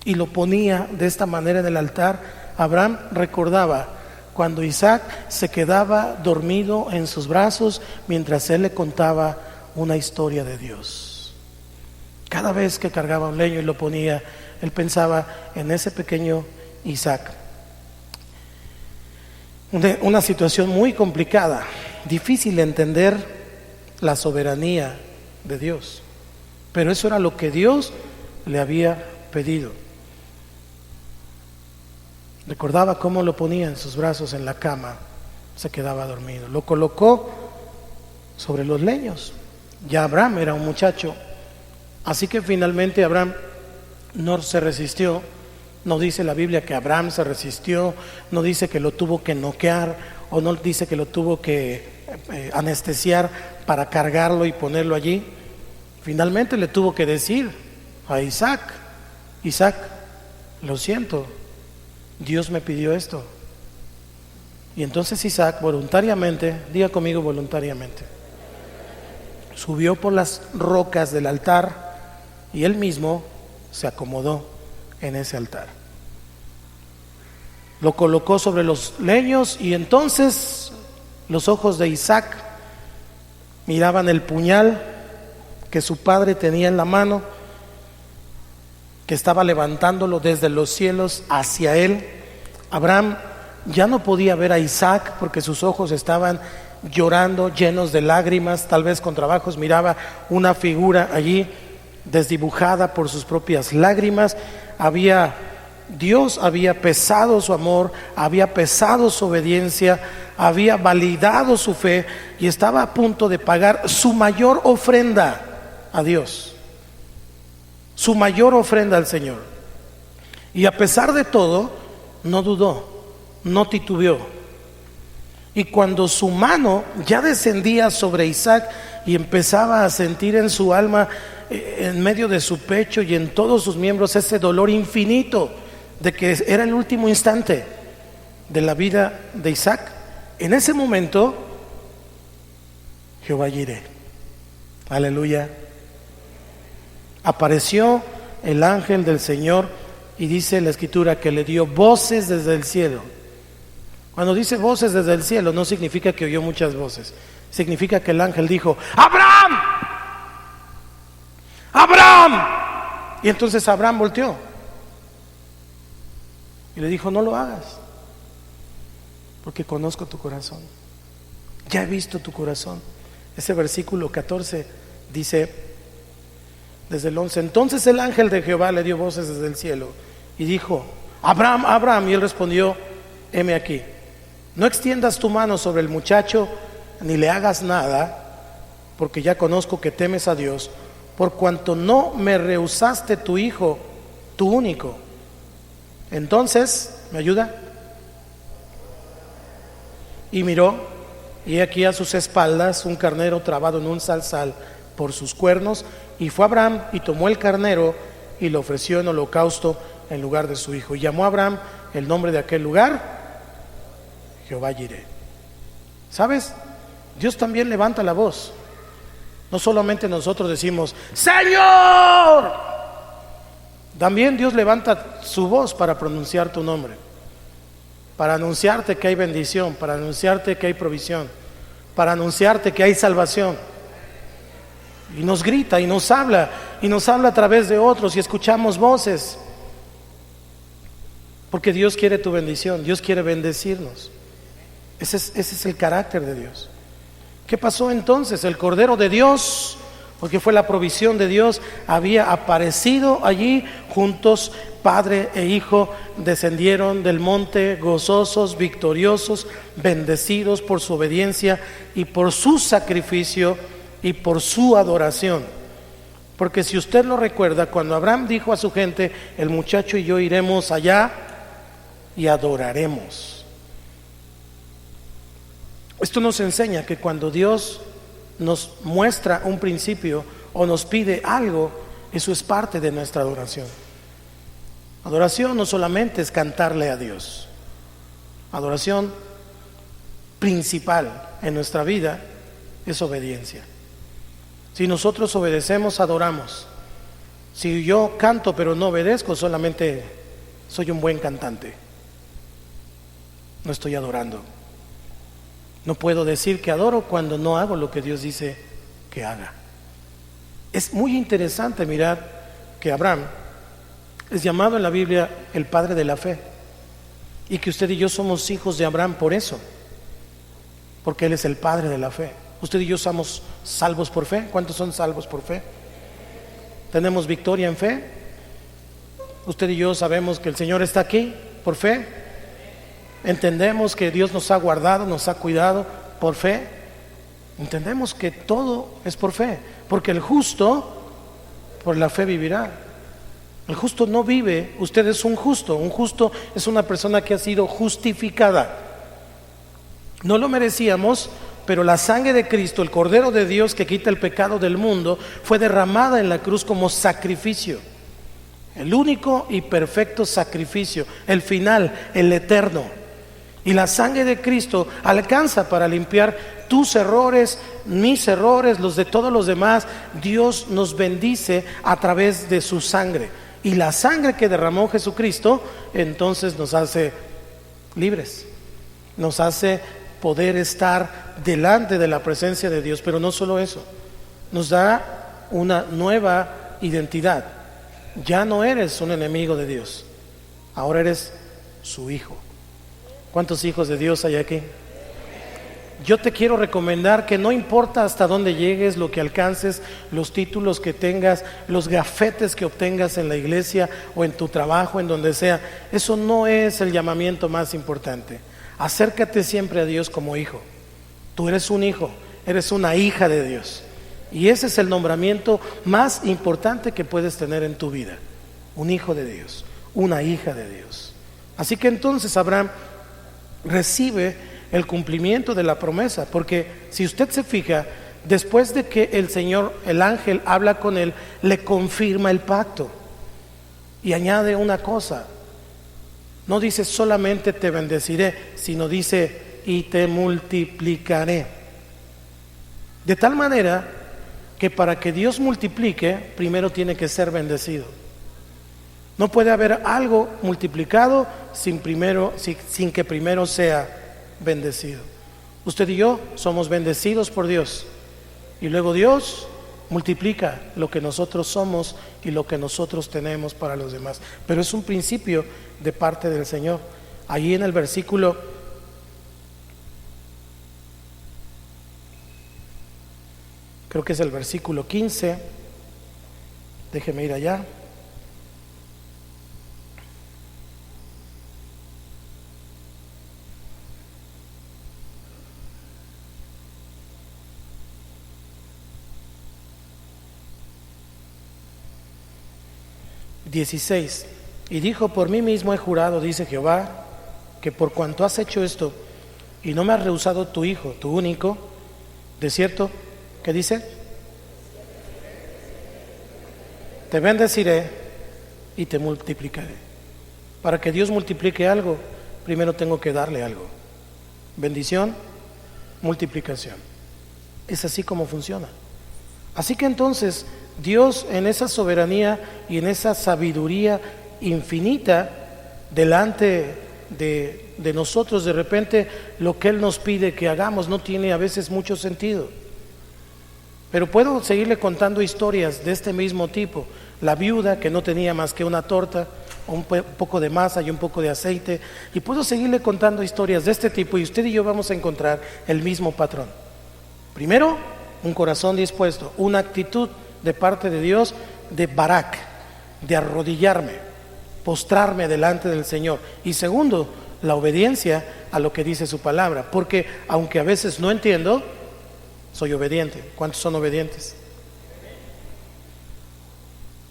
y lo ponía de esta manera en el altar, Abraham recordaba cuando Isaac se quedaba dormido en sus brazos mientras él le contaba una historia de Dios. Cada vez que cargaba un leño y lo ponía, él pensaba en ese pequeño Isaac. Una situación muy complicada, difícil de entender la soberanía de Dios, pero eso era lo que Dios le había pedido. Recordaba cómo lo ponía en sus brazos en la cama, se quedaba dormido, lo colocó sobre los leños. Ya Abraham era un muchacho, así que finalmente Abraham no se resistió. No dice la Biblia que Abraham se resistió, no dice que lo tuvo que noquear, o no dice que lo tuvo que anestesiar para cargarlo y ponerlo allí. Finalmente le tuvo que decir a Isaac, Isaac, lo siento, Dios me pidió esto. Y entonces Isaac voluntariamente, diga conmigo voluntariamente, subió por las rocas del altar y él mismo se acomodó en ese altar. lo colocó sobre los leños y entonces los ojos de Isaac miraban el puñal que su padre tenía en la mano, que estaba levantándolo desde los cielos hacia él. Abraham ya no podía ver a Isaac porque sus ojos estaban llorando, llenos de lágrimas. Tal vez con trabajos miraba una figura allí desdibujada por sus propias lágrimas. Dios había pesado su amor, había pesado su obediencia, había validado su fe y estaba a punto de pagar su mayor ofrenda a Dios, su mayor ofrenda al Señor. Y a pesar de todo, no dudó, no titubeó. Y cuando su mano ya descendía sobre Isaac y empezaba a sentir en su alma, en medio de su pecho y en todos sus miembros, ese dolor infinito de que era el último instante de la vida de Isaac, en ese momento Jehová Jireh, aleluya, apareció el ángel del Señor y dice la Escritura que le dio voces desde el cielo. Cuando dice voces desde el cielo no significa que oyó muchas voces, significa que el ángel dijo: ¡Abraham! ¡Abraham! Y entonces Abraham volteó y le dijo: no lo hagas, porque conozco tu corazón, ya he visto tu corazón. Ese versículo 14 dice, desde el 11: entonces el ángel de Jehová le dio voces desde el cielo y dijo: Abraham, Abraham. Y él respondió: heme aquí, no extiendas tu mano sobre el muchacho ni le hagas nada, porque ya conozco que temes a Dios, por cuanto no me rehusaste tu hijo, tu único. Entonces, ¿me ayuda? Y miró, y aquí a sus espaldas un carnero trabado en un zarzal por sus cuernos, y fue Abraham y tomó el carnero y lo ofreció en holocausto en lugar de su hijo. Y llamó a Abraham el nombre de aquel lugar Jehová Jireh. ¿Sabes? Dios también levanta la voz. No solamente nosotros decimos Señor, también Dios levanta su voz para pronunciar tu nombre, para anunciarte que hay bendición, para anunciarte que hay provisión, para anunciarte que hay salvación. Y nos grita y nos habla a través de otros y escuchamos voces, porque Dios quiere tu bendición, Dios quiere bendecirnos. Ese es el carácter de Dios. ¿Qué pasó entonces? El Cordero de Dios, porque fue la provisión de Dios, había aparecido allí. Juntos Padre e Hijo descendieron del monte gozosos, victoriosos, bendecidos por su obediencia y por su sacrificio y por su adoración. Porque si usted lo recuerda, cuando Abraham dijo a su gente: el muchacho y yo iremos allá y adoraremos. Esto nos enseña que cuando Dios nos muestra un principio o nos pide algo, eso es parte de nuestra adoración. Adoración no solamente es cantarle a Dios. Adoración principal en nuestra vida es obediencia. Si nosotros obedecemos, adoramos. Si yo canto pero no obedezco, solamente soy un buen cantante. No estoy adorando. No puedo decir que adoro cuando no hago lo que Dios dice que haga. Es muy interesante mirar que Abraham es llamado en la Biblia el padre de la fe, y que usted y yo somos hijos de Abraham por eso, porque él es el padre de la fe. Usted y yo somos salvos por fe. ¿Cuántos son salvos por fe? ¿Tenemos victoria en fe? Usted y yo sabemos que el Señor está aquí por fe. Entendemos que Dios nos ha guardado, nos ha cuidado por fe. Entendemos que todo es por fe, porque el justo por la fe vivirá. El justo no vive, usted es un justo. Un justo es una persona que ha sido justificada. No lo merecíamos, pero la sangre de Cristo, el Cordero de Dios que quita el pecado del mundo, fue derramada en la cruz como sacrificio. El único y perfecto sacrificio, el final, el eterno. Y la sangre de Cristo alcanza para limpiar tus errores, mis errores, los de todos los demás. Dios nos bendice a través de su sangre. Y la sangre que derramó Jesucristo entonces nos hace libres, nos hace poder estar delante de la presencia de Dios, pero no solo eso, nos da una nueva identidad. Ya no eres un enemigo de Dios, ahora eres su hijo. ¿Cuántos hijos de Dios hay aquí? Yo te quiero recomendar que no importa hasta dónde llegues, lo que alcances, los títulos que tengas, los gafetes que obtengas en la iglesia o en tu trabajo, en donde sea, eso no es el llamamiento más importante. Acércate siempre a Dios como hijo. Tú eres un hijo, eres una hija de Dios. Y ese es el nombramiento más importante que puedes tener en tu vida. Un hijo de Dios, una hija de Dios. Así que entonces Abraham recibe el cumplimiento de la promesa, porque si usted se fija, después de que el Señor, el ángel, habla con él, le confirma el pacto y añade una cosa. No dice solamente te bendeciré, sino dice y te multiplicaré. De tal manera que para que Dios multiplique, primero tiene que ser bendecido. No puede haber algo multiplicado sin que primero sea bendecido. Usted y yo somos bendecidos por Dios, y luego Dios multiplica lo que nosotros somos y lo que nosotros tenemos para los demás. Pero es un principio de parte del Señor. Allí en el versículo creo que es el versículo 15, déjeme ir allá. ...16... y dijo: por mí mismo he jurado, dice Jehová, que por cuanto has hecho esto y no me has rehusado tu hijo, tu único, de cierto, ¿qué dice? Te bendeciré y te multiplicaré. Para que Dios multiplique algo, primero tengo que darle algo. Bendición, multiplicación. Es así como funciona. Así que entonces Dios, en esa soberanía y en esa sabiduría infinita delante de nosotros, de repente lo que Él nos pide que hagamos no tiene a veces mucho sentido. Pero puedo seguirle contando historias de este mismo tipo. La viuda que no tenía más que una torta, un poco de masa y un poco de aceite, y puedo seguirle contando historias de este tipo, y usted y yo vamos a encontrar el mismo patrón. Primero, un corazón dispuesto, una actitud de parte de Dios de barak, de arrodillarme, postrarme delante del Señor. Y segundo, la obediencia a lo que dice su palabra, porque aunque a veces no entiendo, soy obediente. ¿Cuántos son obedientes?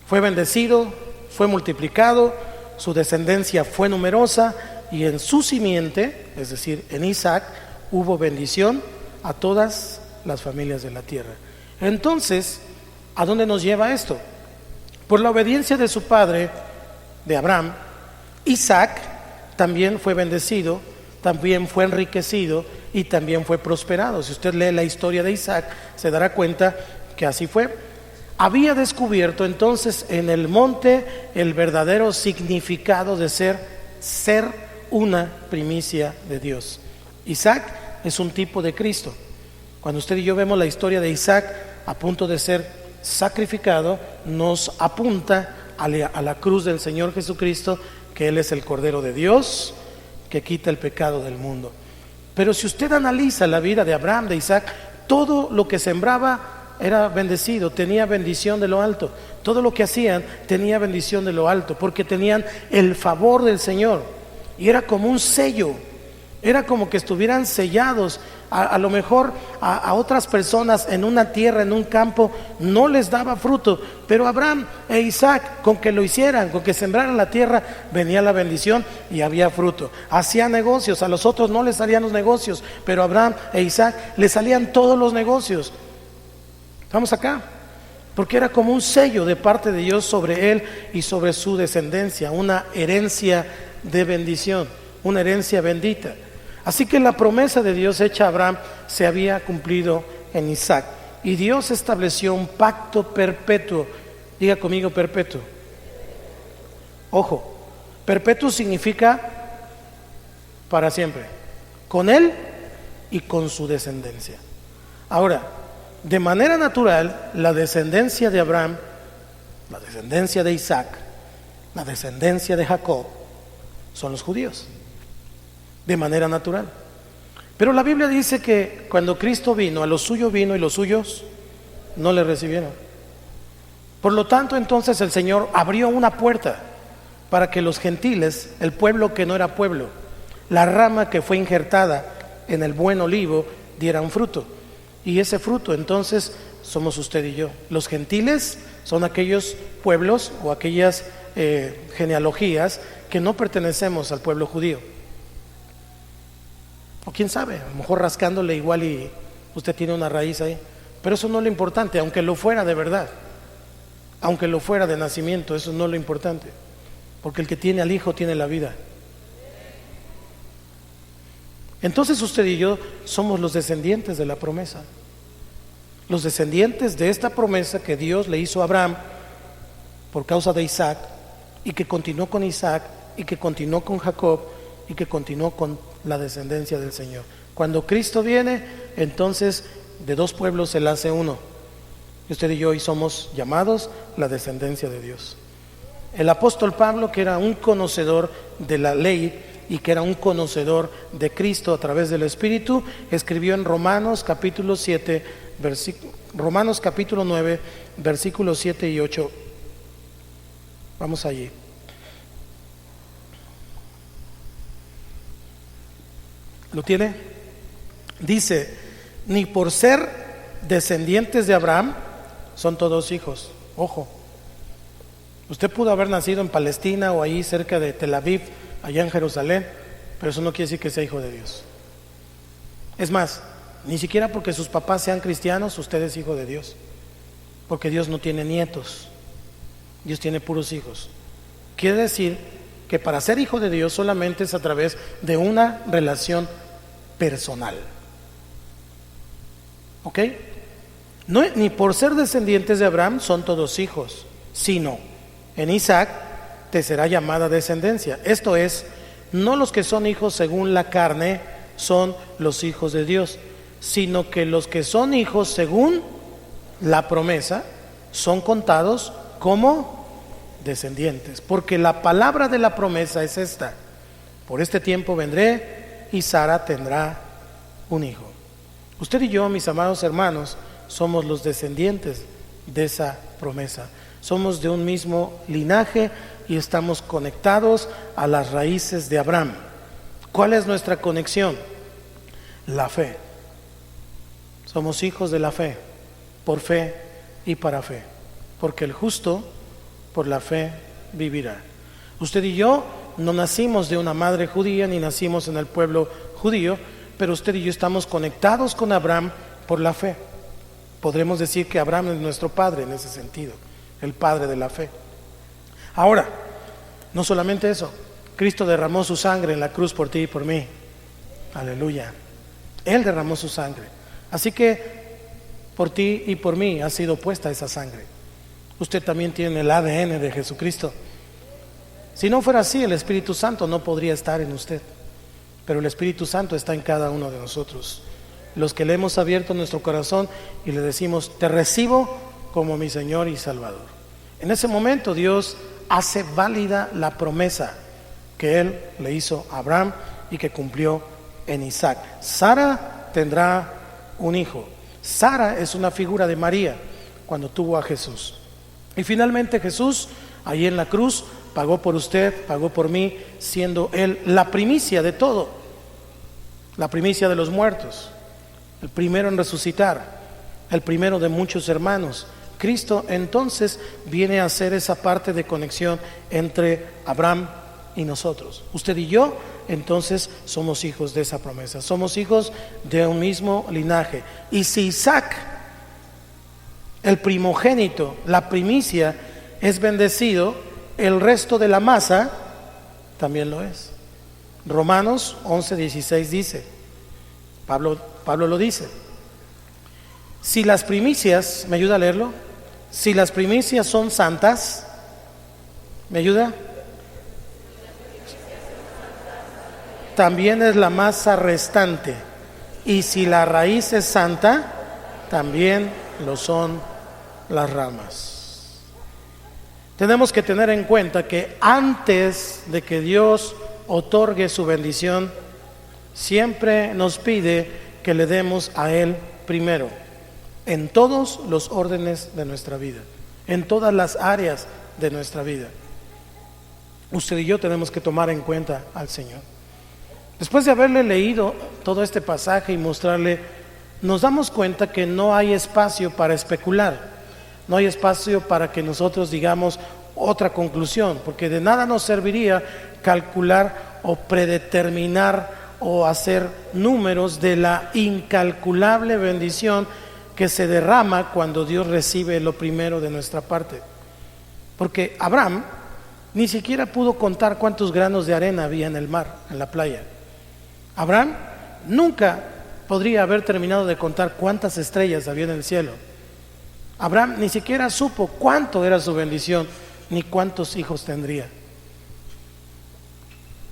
Fue bendecido, fue multiplicado, su descendencia fue numerosa, y en su simiente, es decir, en Isaac, hubo bendición a todas las familias de la tierra. Entonces, ¿a dónde nos lleva esto? Por la obediencia de su padre, de Abraham, Isaac también fue bendecido, también fue enriquecido y también fue prosperado. Si usted lee la historia de Isaac, se dará cuenta que así fue. Había descubierto entonces en el monte el verdadero significado de ser una primicia de Dios. Isaac es un tipo de Cristo. Cuando usted y yo vemos la historia de Isaac a punto de ser sacrificado, nos apunta a la cruz del Señor Jesucristo, que Él es el Cordero de Dios que quita el pecado del mundo. Pero si usted analiza la vida de Abraham, de Isaac, todo lo que sembraba era bendecido, tenía bendición de lo alto. Todo lo que hacían tenía bendición de lo alto, porque tenían el favor del Señor. Y era como un sello, era como que estuvieran sellados. A lo mejor a otras personas en una tierra, en un campo, no les daba fruto, pero Abraham e Isaac, con que lo hicieran, con que sembraran la tierra, venía la bendición y había fruto. Hacían negocios, a los otros no les salían los negocios, pero a Abraham e Isaac les salían todos los negocios. Vamos acá, porque era como un sello de parte de Dios sobre él y sobre su descendencia, una herencia de bendición, una herencia bendita. Así que la promesa de Dios hecha a Abraham se había cumplido en Isaac, y Dios estableció un pacto perpetuo. Diga conmigo: perpetuo. Ojo, perpetuo significa para siempre, con él y con su descendencia. Ahora, de manera natural, la descendencia de Abraham, la descendencia de Isaac, la descendencia de Jacob, son los judíos, de manera natural. Pero la Biblia dice que cuando Cristo vino, a los suyos vino y los suyos no le recibieron. Por lo tanto, entonces el Señor abrió una puerta para que los gentiles, el pueblo que no era pueblo, la rama que fue injertada en el buen olivo, diera un fruto. Y ese fruto entonces somos usted y yo. Los gentiles son aquellos pueblos o aquellas genealogías que no pertenecemos al pueblo judío. O quién sabe, a lo mejor rascándole igual y usted tiene una raíz ahí. Pero eso no es lo importante, aunque lo fuera de verdad, aunque lo fuera de nacimiento, eso no es lo importante. Porque el que tiene al Hijo tiene la vida. Entonces usted y yo somos los descendientes de la promesa. Los descendientes de esta promesa que Dios le hizo a Abraham por causa de Isaac, y que continuó con Isaac, y que continuó con Jacob, y que continuó con la descendencia del Señor. Cuando Cristo viene, entonces de dos pueblos se le hace uno. Y usted y yo hoy somos llamados la descendencia de Dios. El apóstol Pablo, que era un conocedor de la ley y que era un conocedor de Cristo a través del Espíritu, escribió en Romanos capítulo 9, versículos 7 y 8. Vamos allí. ¿Lo tiene? Dice, ni por ser descendientes de Abraham son todos hijos. Ojo, usted pudo haber nacido en Palestina o ahí cerca de Tel Aviv, allá en Jerusalén, pero eso no quiere decir que sea hijo de Dios. Es más, ni siquiera porque sus papás sean cristianos, usted es hijo de Dios. Porque Dios no tiene nietos, Dios tiene puros hijos. Quiere decir que para ser hijo de Dios solamente es a través de una relación personal. ¿Ok? No, ni por ser descendientes de Abraham son todos hijos, sino en Isaac te será llamada descendencia. Esto es, no los que son hijos según la carne son los hijos de Dios, sino que los que son hijos según la promesa son contados como descendientes. Porque la palabra de la promesa es esta: por este tiempo vendré y Sara tendrá un hijo. Usted y yo, mis amados hermanos, somos los descendientes de esa promesa. Somos de un mismo linaje y estamos conectados a las raíces de Abraham. ¿Cuál es nuestra conexión? La fe. Somos hijos de la fe, por fe y para fe. Porque el justo por la fe vivirá. Usted y yo no nacimos de una madre judía ni nacimos en el pueblo judío, pero usted y yo estamos conectados con Abraham por la fe. Podremos decir que Abraham es nuestro padre en ese sentido, el padre de la fe. Ahora, no solamente eso, Cristo derramó su sangre en la cruz por ti y por mí. Aleluya. Él derramó su sangre. Así que por ti y por mí ha sido puesta esa sangre. Usted también tiene el ADN de Jesucristo. Si no fuera así, el Espíritu Santo no podría estar en usted. Pero el Espíritu Santo está en cada uno de nosotros. Los que le hemos abierto nuestro corazón y le decimos, te recibo como mi Señor y Salvador. En ese momento Dios hace válida la promesa que Él le hizo a Abraham y que cumplió en Isaac. Sara tendrá un hijo. Sara es una figura de María cuando tuvo a Jesús. Y finalmente Jesús, ahí en la cruz, pagó por usted, pagó por mí, siendo Él la primicia de todo, la primicia de los muertos, el primero en resucitar, el primero de muchos hermanos. Cristo entonces viene a hacer esa parte de conexión entre Abraham y nosotros. Usted y yo entonces somos hijos de esa promesa, somos hijos de un mismo linaje. Y si Isaac, el primogénito, la primicia, es bendecido, el resto de la masa también lo es. Romanos 11:16 dice, Pablo lo dice, si las primicias, ¿me ayuda a leerlo? Si las primicias son santas, ¿me ayuda? también es la masa restante. Y si la raíz es santa, también lo son las ramas. Tenemos que tener en cuenta que antes de que Dios otorgue su bendición, siempre nos pide que le demos a Él primero, en todos los órdenes de nuestra vida, en todas las áreas de nuestra vida. Usted y yo tenemos que tomar en cuenta al Señor. Después de haberle leído todo este pasaje y mostrarle, nos damos cuenta que no hay espacio para especular, no hay espacio para que nosotros digamos otra conclusión, porque de nada nos serviría calcular o predeterminar o hacer números de la incalculable bendición que se derrama cuando Dios recibe lo primero de nuestra parte. Porque Abraham ni siquiera pudo contar cuántos granos de arena había en el mar, en la playa. Abraham nunca podría haber terminado de contar cuántas estrellas había en el cielo. Abraham ni siquiera supo cuánto era su bendición, ni cuántos hijos tendría.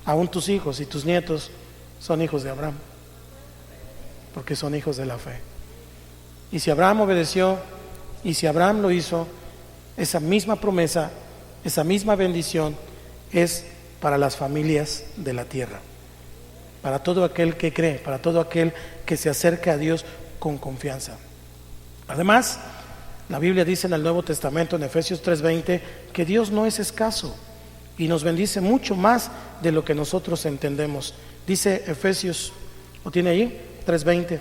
Aún tus hijos y tus nietos son hijos de Abraham, porque son hijos de la fe. Y si Abraham obedeció, y si Abraham lo hizo, esa misma promesa, esa misma bendición es para las familias de la tierra, para todo aquel que cree, para todo aquel que se acerca a Dios con confianza. Además, la Biblia dice en el Nuevo Testamento, en Efesios 3:20, que Dios no es escaso y nos bendice mucho más de lo que nosotros entendemos. Dice Efesios, ¿lo tiene ahí? 3:20.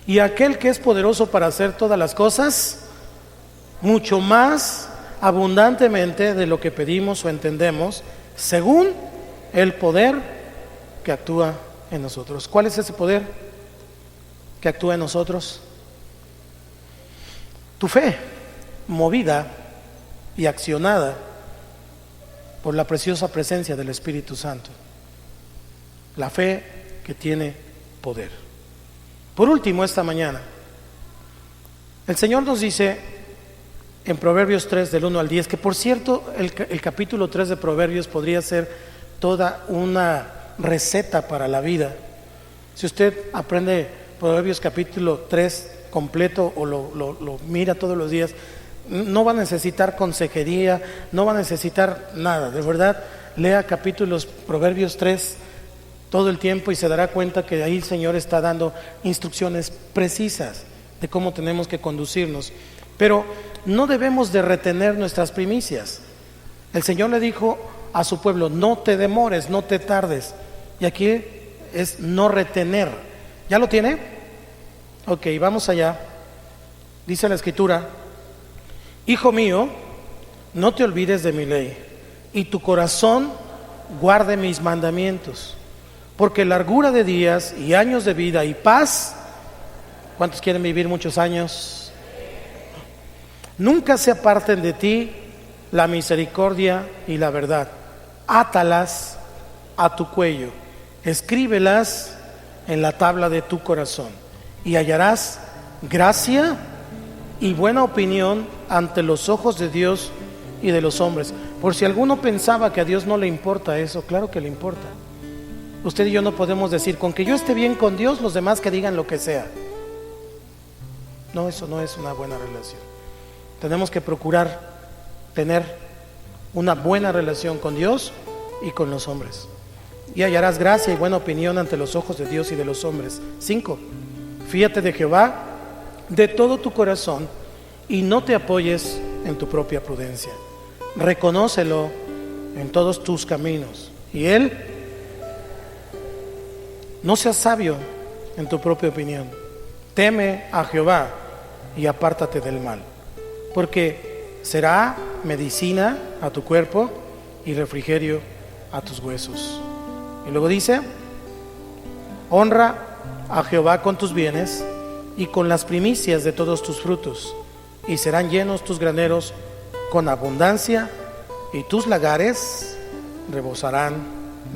Y aquel que es poderoso para hacer todas las cosas, mucho más abundantemente de lo que pedimos o entendemos, según el poder que actúa en nosotros. ¿Cuál es ese poder que actúa en nosotros? Tu fe, movida y accionada por la preciosa presencia del Espíritu Santo. La fe que tiene poder. Por último, esta mañana, el Señor nos dice en Proverbios 3, del 1 al 10, que por cierto, el capítulo 3 de Proverbios podría ser toda una receta para la vida. Si usted aprende Proverbios capítulo 3 completo o lo mira todos los días, no va a necesitar consejería, no va a necesitar nada. De verdad, lea capítulos Proverbios 3 todo el tiempo y se dará cuenta que ahí el Señor está dando instrucciones precisas de cómo tenemos que conducirnos. Pero no debemos de retener nuestras primicias. El Señor le dijo a su pueblo, no te demores, no te tardes. Y aquí es no retener. ¿Ya lo tiene? Ok, vamos allá. Dice la Escritura, hijo mío, no te olvides de mi ley, y tu corazón guarde mis mandamientos, porque largura de días y años de vida y paz, ¿cuántos quieren vivir muchos años? Nunca se aparten de ti la misericordia y la verdad. Átalas a tu cuello, escríbelas en la tabla de tu corazón, y hallarás gracia y buena opinión ante los ojos de Dios y de los hombres. Por si alguno pensaba que a Dios no le importa eso, claro que le importa. Usted y yo no podemos decir, con que yo esté bien con Dios, los demás que digan lo que sea. No, eso no es una buena relación. Tenemos que procurar tener una buena relación con Dios y con los hombres. Y hallarás gracia y buena opinión ante los ojos de Dios y de los hombres. 5. Fíate de Jehová de todo tu corazón y no te apoyes en tu propia prudencia. Reconócelo en todos tus caminos y Él, no seas sabio en tu propia opinión. Teme a Jehová y apártate del mal, porque será medicina a tu cuerpo y refrigerio a tus huesos. Y luego dice, honra a Jehová con tus bienes y con las primicias de todos tus frutos, y serán llenos tus graneros con abundancia, y tus lagares rebosarán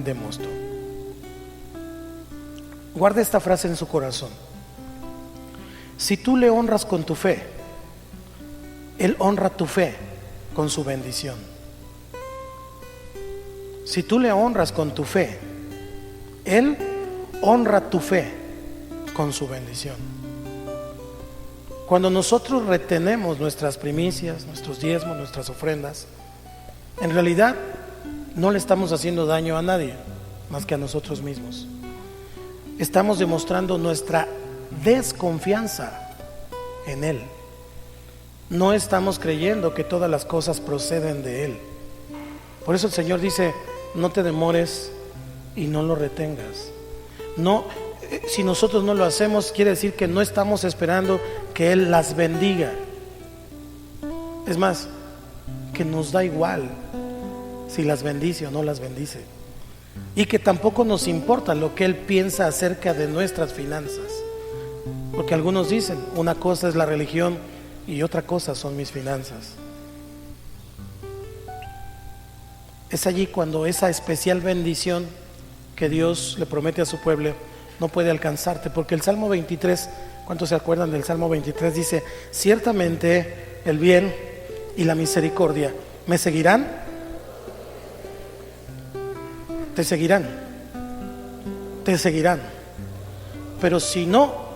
de mosto. Guarda esta frase en su corazón. Si tú le honras con tu fe, Él honra tu fe con su bendición. Si tú le honras con tu fe, Él honra tu fe con su bendición. Cuando nosotros retenemos nuestras primicias, nuestros diezmos, nuestras ofrendas, en realidad no le estamos haciendo daño a nadie más que a nosotros mismos. Estamos demostrando nuestra desconfianza en Él. No estamos creyendo que todas las cosas proceden de Él. Por eso el Señor dice: no te demores y no lo retengas. No, si nosotros no lo hacemos, quiere decir que no estamos esperando que Él las bendiga. Es más, que nos da igual si las bendice o no las bendice, y que tampoco nos importa lo que Él piensa acerca de nuestras finanzas, porque algunos dicen: una cosa es la religión y otra cosa son mis finanzas. Es allí cuando esa especial bendición que Dios le promete a su pueblo no puede alcanzarte, porque el Salmo 23, ¿cuántos se acuerdan del Salmo 23? Dice: ciertamente el bien y la misericordia me seguirán, te seguirán, te seguirán. Pero si no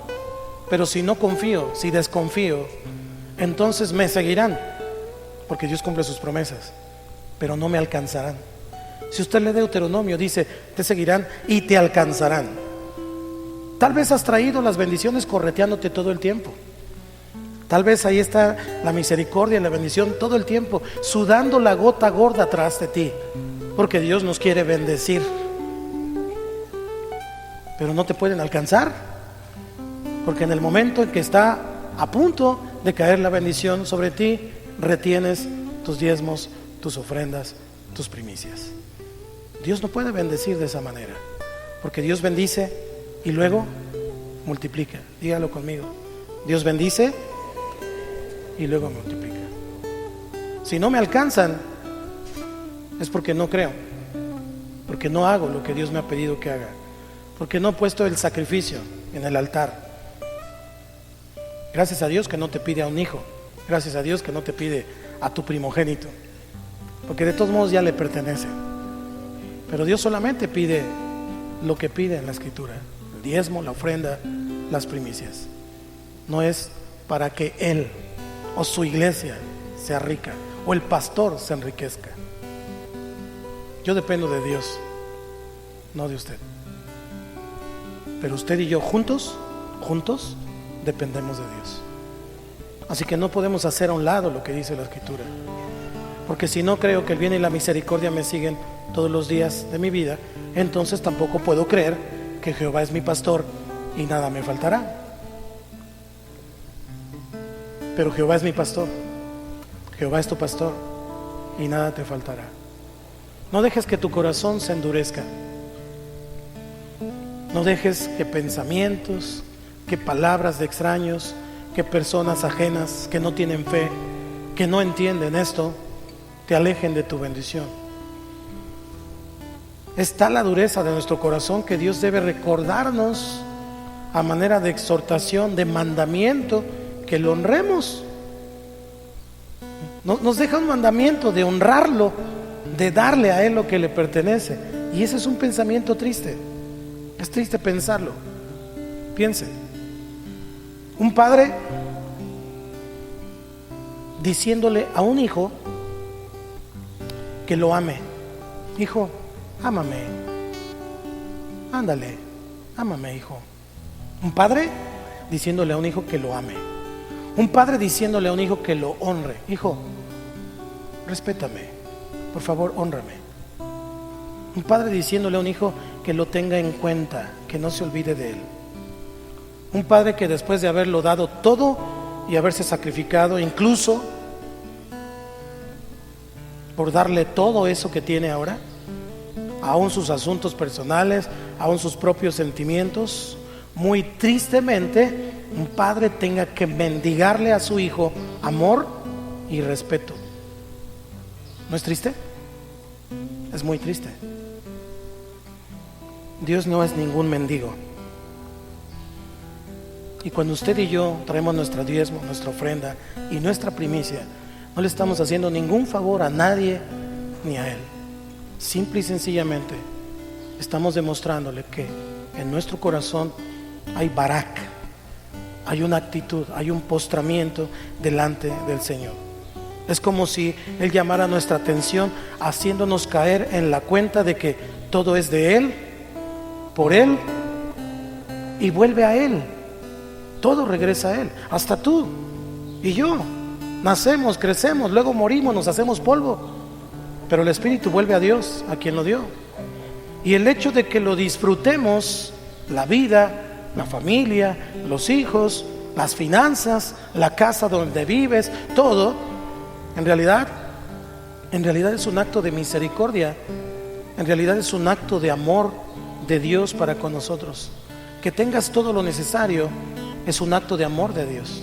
confío, si desconfío, entonces me seguirán, porque Dios cumple sus promesas, pero no me alcanzarán. Si usted lee Deuteronomio, dice: te seguirán y te alcanzarán. Tal vez has traído las bendiciones correteándote todo el tiempo. Tal vez ahí está la misericordia y la bendición todo el tiempo, sudando la gota gorda atrás de ti, porque Dios nos quiere bendecir, pero no te pueden alcanzar, porque en el momento en que está a punto de caer la bendición sobre ti, retienes tus diezmos, tus ofrendas, tus primicias. Dios no puede bendecir de esa manera, porque Dios bendice y luego multiplica. Dígalo conmigo: Dios bendice y luego multiplica. Si no me alcanzan, es porque no creo, porque no hago lo que Dios me ha pedido que haga, porque no he puesto el sacrificio en el altar. Gracias a Dios que no te pide a un hijo, gracias a Dios que no te pide a tu primogénito, porque de todos modos ya le pertenece. Pero Dios solamente pide lo que pide en la Escritura: el diezmo, la ofrenda, las primicias. No es para que Él o su iglesia sea rica o el pastor se enriquezca. Yo dependo de Dios, no de usted. Pero usted y yo juntos dependemos de Dios. Así que no podemos hacer a un lado lo que dice la Escritura, porque si no creo que el bien y la misericordia me siguen todos los días de mi vida, entonces tampoco puedo creer que Jehová es mi pastor y nada me faltará. Pero Jehová es mi pastor, Jehová es tu pastor y nada te faltará. No dejes que tu corazón se endurezca. No dejes que pensamientos, que palabras de extraños, que personas ajenas que no tienen fe, que no entienden esto, te alejen de tu bendición. Está la dureza de nuestro corazón que Dios debe recordarnos a manera de exhortación, de mandamiento, que lo honremos. Nos deja un mandamiento de honrarlo, de darle a Él lo que le pertenece. Y ese es un pensamiento triste. Es triste pensarlo. Piense: un padre diciéndole a un hijo que lo ame: hijo, ámame, ándale, ámame, hijo. Un padre diciéndole a un hijo que lo ame. Un padre diciéndole a un hijo que lo honre: hijo, respétame, por favor, hónrame. Un padre diciéndole a un hijo que lo tenga en cuenta, que no se olvide de él. Un padre que después de haberlo dado todo y haberse sacrificado, incluso por darle todo eso que tiene ahora, aún sus asuntos personales, aún sus propios sentimientos, muy tristemente un padre tenga que mendigarle a su hijo amor y respeto. ¿No es triste? Es muy triste. Dios no es ningún mendigo. Y cuando usted y yo traemos nuestra diezmo, nuestra ofrenda y nuestra primicia, no le estamos haciendo ningún favor a nadie ni a Él. Simple y sencillamente estamos demostrándole que en nuestro corazón hay barak, hay una actitud, hay un postramiento delante del Señor. Es como si Él llamara nuestra atención, haciéndonos caer en la cuenta de que todo es de Él, por Él y vuelve a Él. Todo regresa a Él, hasta tú y yo. Nacemos, crecemos, luego morimos, nos hacemos polvo, pero el Espíritu vuelve a Dios, a quien lo dio. Y el hecho de que lo disfrutemos, la vida, la familia, los hijos, las finanzas, la casa donde vives, todo, en realidad es un acto de misericordia, en realidad es un acto de amor de Dios para con nosotros. Que tengas todo lo necesario es un acto de amor de Dios.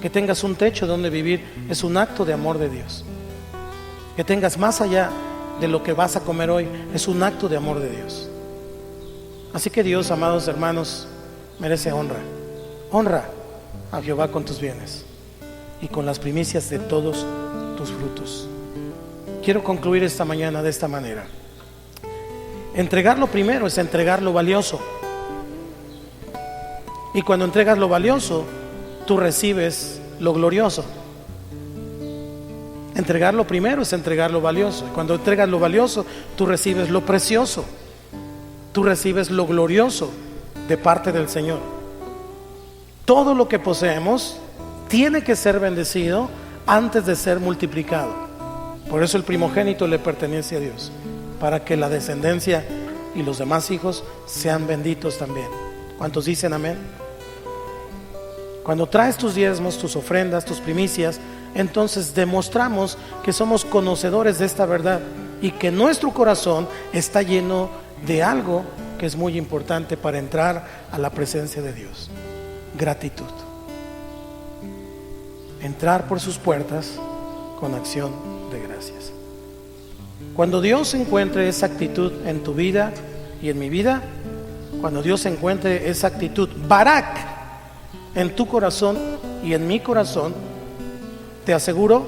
Que tengas un techo donde vivir es un acto de amor de Dios. Que tengas más allá de lo que vas a comer hoy es un acto de amor de Dios. Así que Dios, amados hermanos, merece honra. Honra a Jehová con tus bienes y con las primicias de todos tus frutos. Quiero concluir esta mañana de esta manera. Entregar lo primero es entregar lo valioso. Y cuando entregas lo valioso, tú recibes lo glorioso. Entregar lo primero es entregar lo valioso. Y cuando entregas lo valioso, tú recibes lo precioso. Tú recibes lo glorioso de parte del Señor. Todo lo que poseemos tiene que ser bendecido antes de ser multiplicado. Por eso el primogénito le pertenece a Dios, para que la descendencia y los demás hijos sean benditos también. ¿Cuántos dicen amén? Cuando traes tus diezmos, tus ofrendas, tus primicias, entonces demostramos que somos conocedores de esta verdad y que nuestro corazón está lleno de algo que es muy importante para entrar a la presencia de Dios: gratitud. Entrar por sus puertas con acción de gracias. Cuando Dios encuentre esa actitud en tu vida y en mi vida, cuando Dios encuentre esa actitud barak en tu corazón y en mi corazón, te aseguro,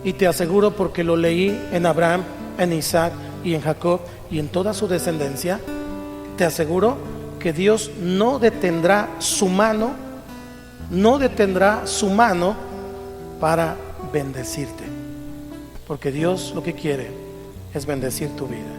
y te aseguro porque lo leí en Abraham, en Isaac y en Jacob y en toda su descendencia, te aseguro que Dios no detendrá su mano, para bendecirte, porque Dios lo que quiere es bendecir tu vida.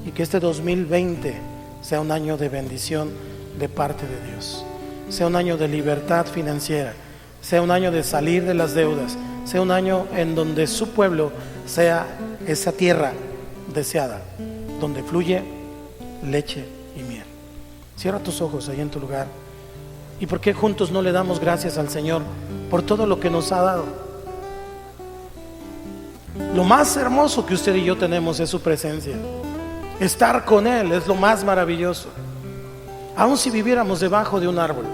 Y que este 2020 sea un año de bendición de parte de Dios, sea un año de libertad financiera, sea un año de salir de las deudas, sea un año en donde su pueblo sea esa tierra deseada, donde fluye leche y miel. Cierra tus ojos ahí en tu lugar. ¿Y por qué juntos no le damos gracias al Señor por todo lo que nos ha dado? Lo más hermoso que usted y yo tenemos es su presencia. Estar con Él es lo más maravilloso. Aun si viviéramos debajo de un árbol,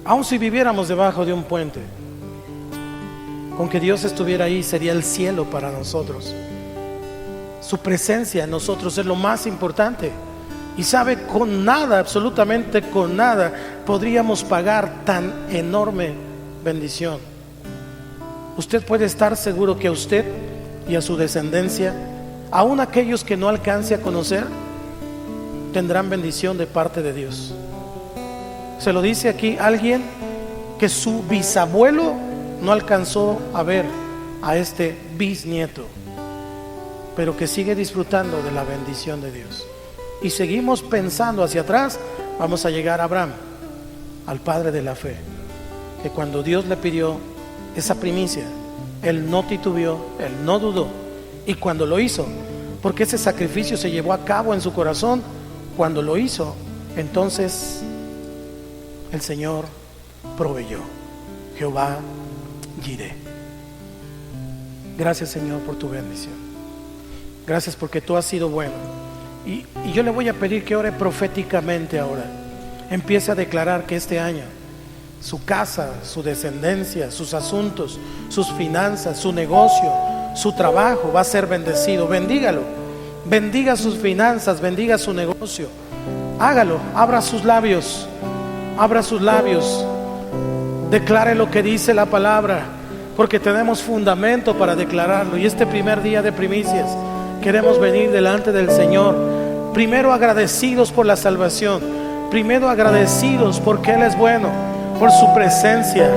aun si viviéramos debajo de un puente, con que Dios estuviera ahí sería el cielo para nosotros. Su presencia en nosotros es lo más importante. Y sabe, con nada, absolutamente con nada, podríamos pagar tan enorme bendición. Usted puede estar seguro que a usted y a su descendencia, aun aquellos que no alcance a conocer, tendrán bendición de parte de Dios. Se lo dice aquí alguien que su bisabuelo no alcanzó a ver a este bisnieto, pero que sigue disfrutando de la bendición de Dios. Y seguimos pensando hacia atrás, vamos a llegar a Abraham, al padre de la fe, que cuando Dios le pidió esa primicia, él no titubeó, él no dudó, y cuando lo hizo, porque ese sacrificio se llevó a cabo en su corazón, cuando lo hizo, entonces el Señor proveyó. Jehová Jireh. Gracias, Señor, por tu bendición. Gracias porque tú has sido bueno. Y yo le voy a pedir que ore proféticamente ahora. Empiece a declarar que este año su casa, su descendencia, sus asuntos, sus finanzas, su negocio, su trabajo va a ser bendecido. Bendígalo. Bendiga sus finanzas, bendiga su negocio. Hágalo, abra sus labios. Abra sus labios. Declare lo que dice la palabra, porque tenemos fundamento para declararlo. Y este primer día de primicias queremos venir delante del Señor, primero agradecidos por la salvación, primero agradecidos porque Él es bueno, por su presencia,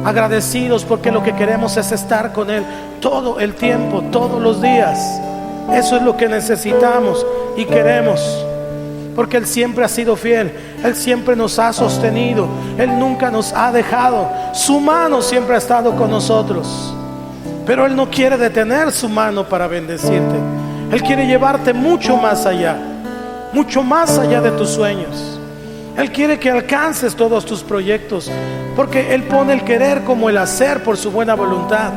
agradecidos porque lo que queremos es estar con Él todo el tiempo, todos los días. Eso es lo que necesitamos y queremos, porque Él siempre ha sido fiel, Él siempre nos ha sostenido, Él nunca nos ha dejado, su mano siempre ha estado con nosotros. Pero Él no quiere detener su mano para bendecirte. Él quiere llevarte mucho más allá de tus sueños. Él quiere que alcances todos tus proyectos, porque Él pone el querer como el hacer por su buena voluntad.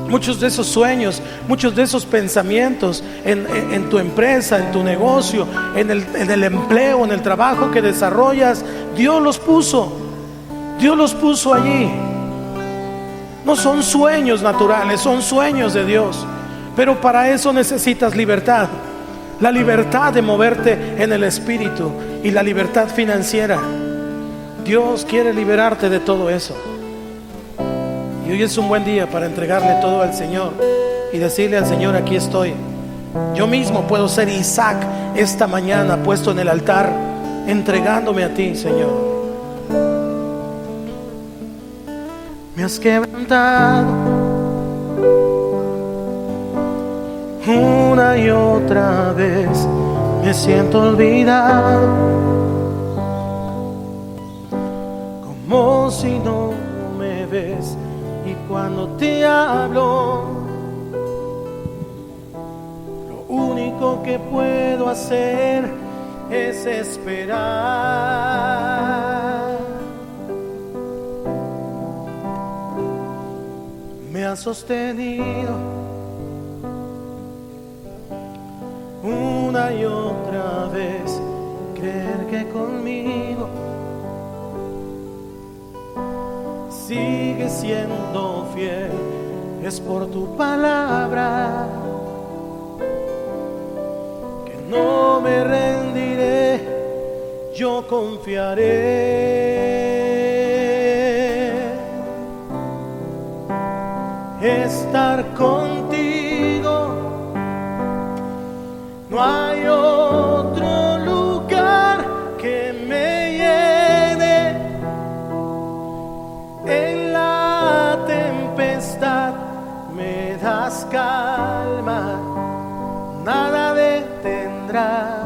Muchos de esos sueños, muchos de esos pensamientos en tu empresa, en tu negocio, en el empleo, en el trabajo que desarrollas, Dios los puso allí. No son sueños naturales, son sueños de Dios. Pero para eso necesitas libertad. La libertad de moverte en el espíritu y la libertad financiera. Dios quiere liberarte de todo eso. Y hoy es un buen día para entregarle todo al Señor y decirle al Señor: aquí estoy. Yo mismo puedo ser Isaac esta mañana puesto en el altar, entregándome a ti, Señor. Me has quebrantado una y otra vez, me siento olvidado, como si no me ves. Y cuando te hablo, lo único que puedo hacer es esperar. Me has sostenido una y otra vez, creer que conmigo sigue siendo fiel, es por tu palabra que no me rendiré, yo confiaré. Estar contigo, no hay otro lugar que me llene. En la tempestad me das calma, nada detendrá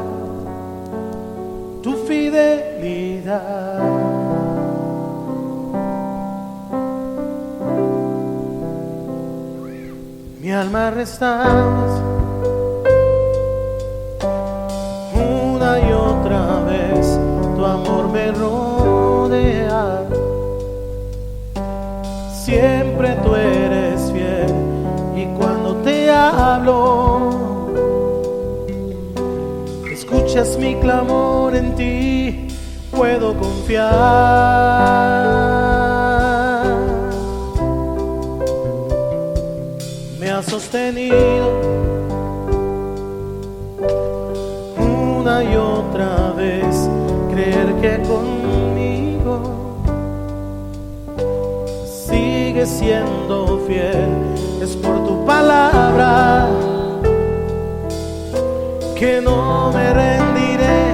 tu fidelidad. Mi alma restauras una y otra vez, tu amor me rodea. Siempre tú eres fiel y cuando te hablo, escuchas mi clamor, en ti puedo confiar. Me has sostenido una y otra vez, creer que conmigo sigue siendo fiel, es por tu palabra que no me rendiré,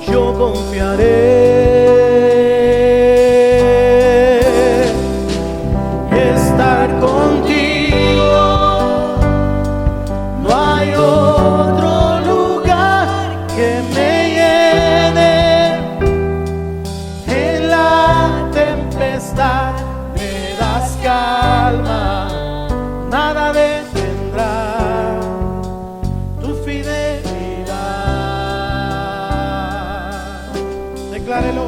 yo confiaré. Estar contigo, no hay otro lugar que me llene. En la tempestad me das calma, nada detendrá tu fidelidad. Declárelo.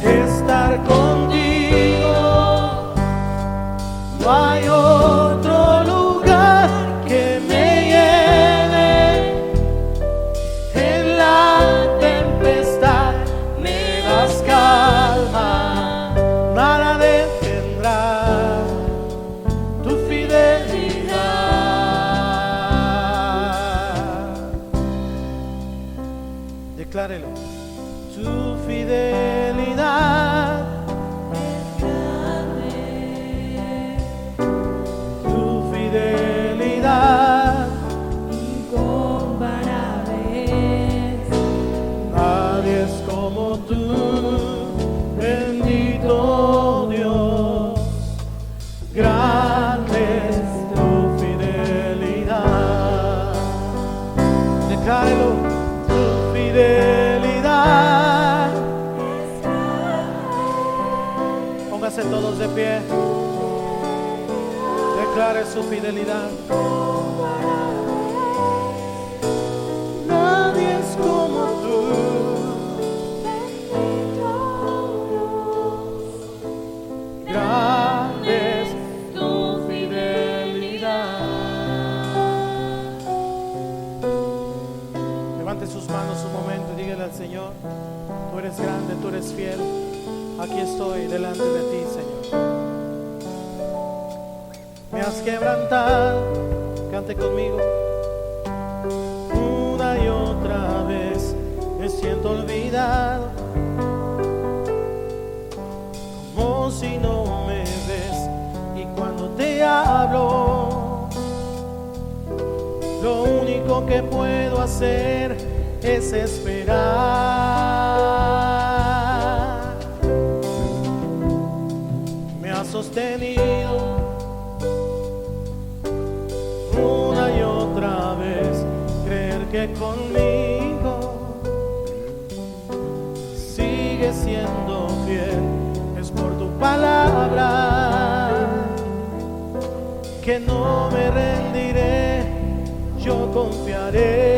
Estar contigo, no hay otro lugar que me llene. En la tempestad me das calma, nada detendrá tu fidelidad. Declárelo. Tu fidelidad Póngase todos de pie. Declare su fidelidad. Nadie es como tú. Grande es tu fidelidad. Levante sus manos un momento y dígale al Señor: tú eres grande, tú eres fiel. Aquí estoy delante de ti, Señor. Me has quebrantado, cante conmigo. Una y otra vez me siento olvidado, como si no me ves. Y cuando te hablo, lo único que puedo hacer es esperar. Me has sostenido una y otra vez, creer que conmigo sigue siendo fiel. Es por tu palabra que no me rendiré, yo confiaré.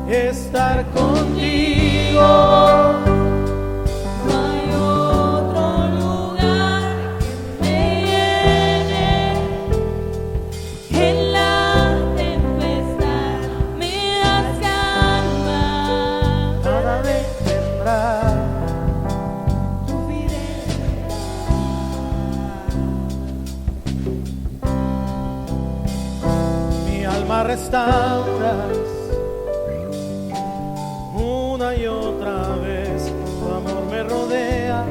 Estar contigo. Restauras una y otra vez, tu amor me rodea,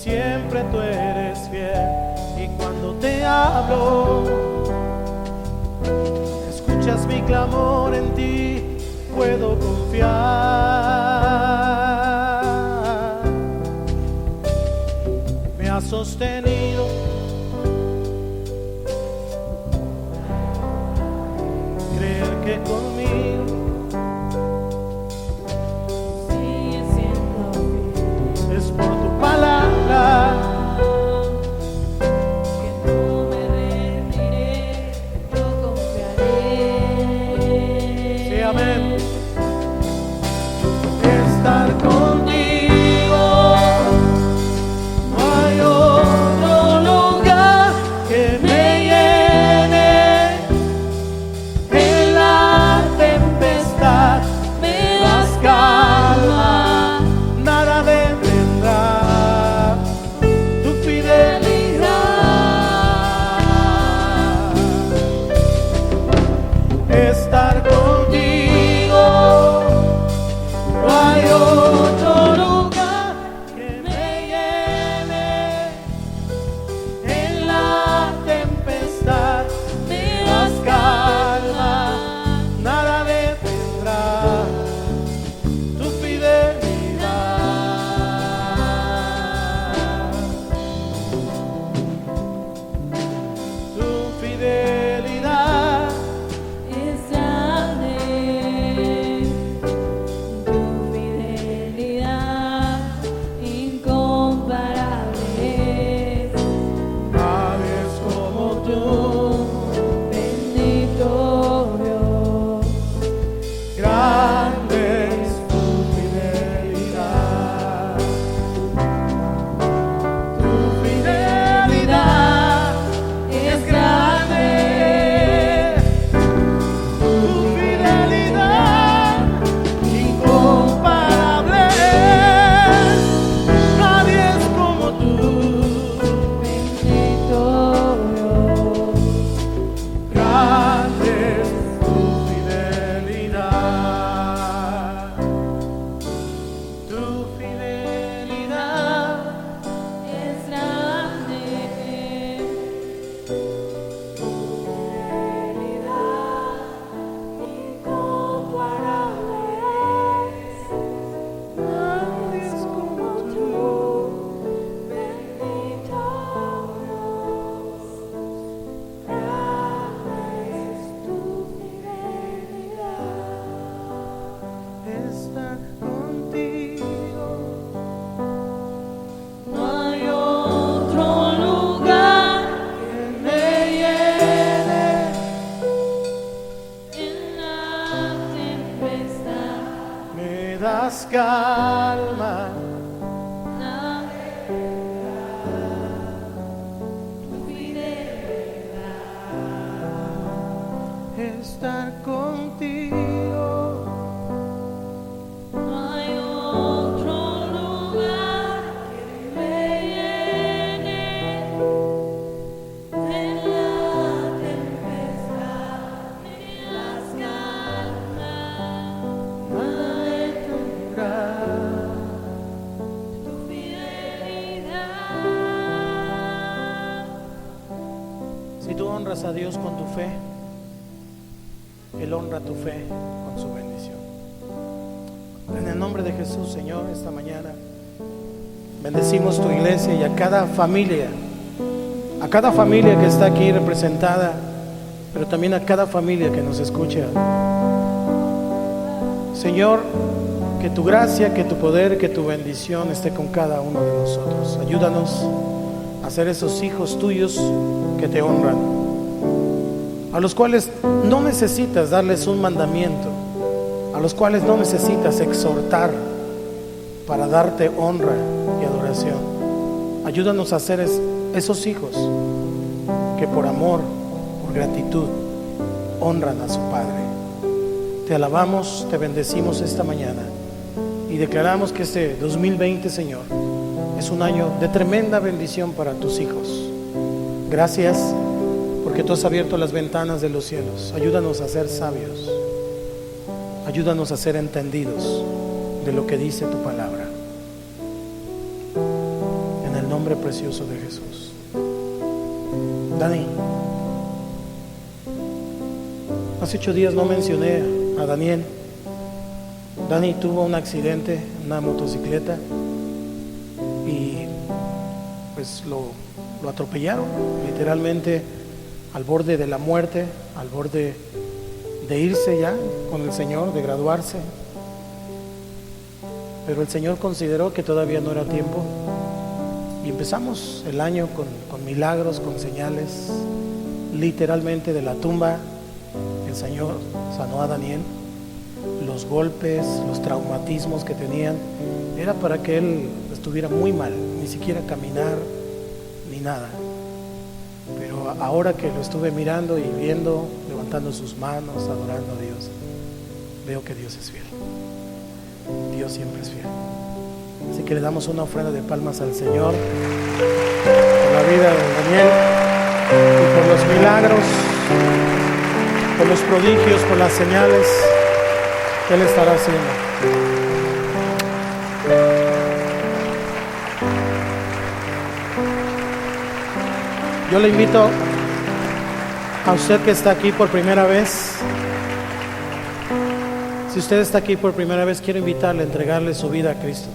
siempre tú eres fiel. Y cuando te hablo, escuchas mi clamor, en ti puedo confiar. Me has sostenido, que conmigo sigue siendo fiel. Es por tu palabra que no me rendiré, yo confiaré. Sí, amén. Estar contigo, no hay otro lugar que me calma, nada detendrá tu fidelidad. Estar contigo, no hay otro lugar que me llene. En la tempestad me das calma, nada detendrá tu fidelidad es grande. das calma. Estar contigo. No hay otro lugar que me llene en la tempestad ni las calmas. Nada tendrá. Tu fidelidad. Si tú honras a Dios con tu fe, Él honra tu fe con su bendición. En el nombre de Jesús, Señor, esta mañana bendecimos tu iglesia y a cada familia que está aquí representada, pero también a cada familia que nos escucha. Señor, que tu gracia, que tu poder, que tu bendición esté con cada uno de nosotros. Ayúdanos a ser esos hijos tuyos que te honran, a los cuales no necesitas darles un mandamiento, a los cuales no necesitas exhortar para darte honra y adoración. Ayúdanos a ser esos hijos que por amor, por gratitud, honran a su Padre. Te alabamos, te bendecimos esta mañana y declaramos que este 2020, Señor, es un año de tremenda bendición para tus hijos. Gracias porque tú has abierto las ventanas de los cielos. Ayúdanos a ser sabios, ayúdanos a ser entendidos de lo que dice tu palabra. En el nombre precioso de Jesús. Dani, hace 8 días no mencioné a Daniel. Dani tuvo un accidente en una motocicleta y pues lo atropellaron, literalmente al borde de la muerte, al borde de irse ya con el Señor, de graduarse. Pero el Señor consideró que todavía no era tiempo y empezamos el año con milagros, con señales. Literalmente de la tumba el Señor sanó a Daniel. Los golpes, los traumatismos que tenían era para que él estuviera muy mal, ni siquiera caminar ni nada. Pero ahora que lo estuve mirando y viendo, levantando sus manos, adorando a Dios, veo que Dios es fiel. Dios siempre es fiel. Así que le damos una ofrenda de palmas al Señor por la vida de Daniel y por los milagros, por los prodigios, por las señales que Él estará haciendo. Yo le invito a usted que está aquí por primera vez. Si usted está aquí por primera vez, quiero invitarle a entregarle su vida a Cristo.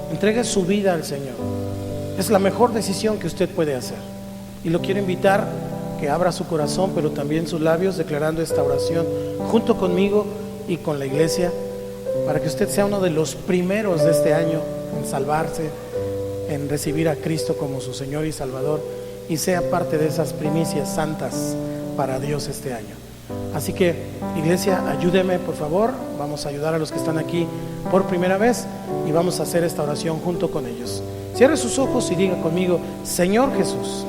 Entregue su vida al Señor. Es la mejor decisión que usted puede hacer. Y lo quiero invitar que abra su corazón, pero también sus labios, declarando esta oración junto conmigo y con la iglesia, para que usted sea uno de los primeros de este año en salvarse, en recibir a Cristo como su Señor y Salvador, y sea parte de esas primicias santas para Dios este año. Así que, iglesia, ayúdeme por favor. Vamos a ayudar a los que están aquí por primera vez y vamos a hacer esta oración junto con ellos. Cierre sus ojos y diga conmigo: Señor Jesús,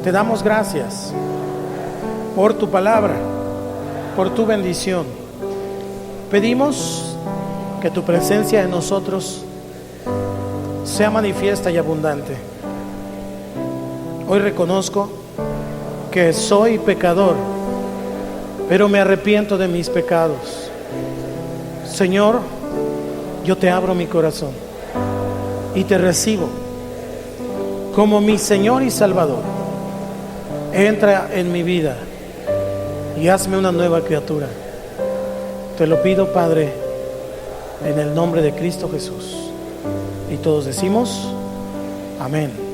te damos gracias por tu palabra, por tu bendición. Pedimos que tu presencia en nosotros sea manifiesta y abundante. Hoy reconozco que soy pecador, pero me arrepiento de mis pecados. Señor, yo te abro mi corazón y te recibo como mi Señor y Salvador. Entra en mi vida y hazme una nueva criatura. Te lo pido, Padre, en el nombre de Cristo Jesús. Y todos decimos amén.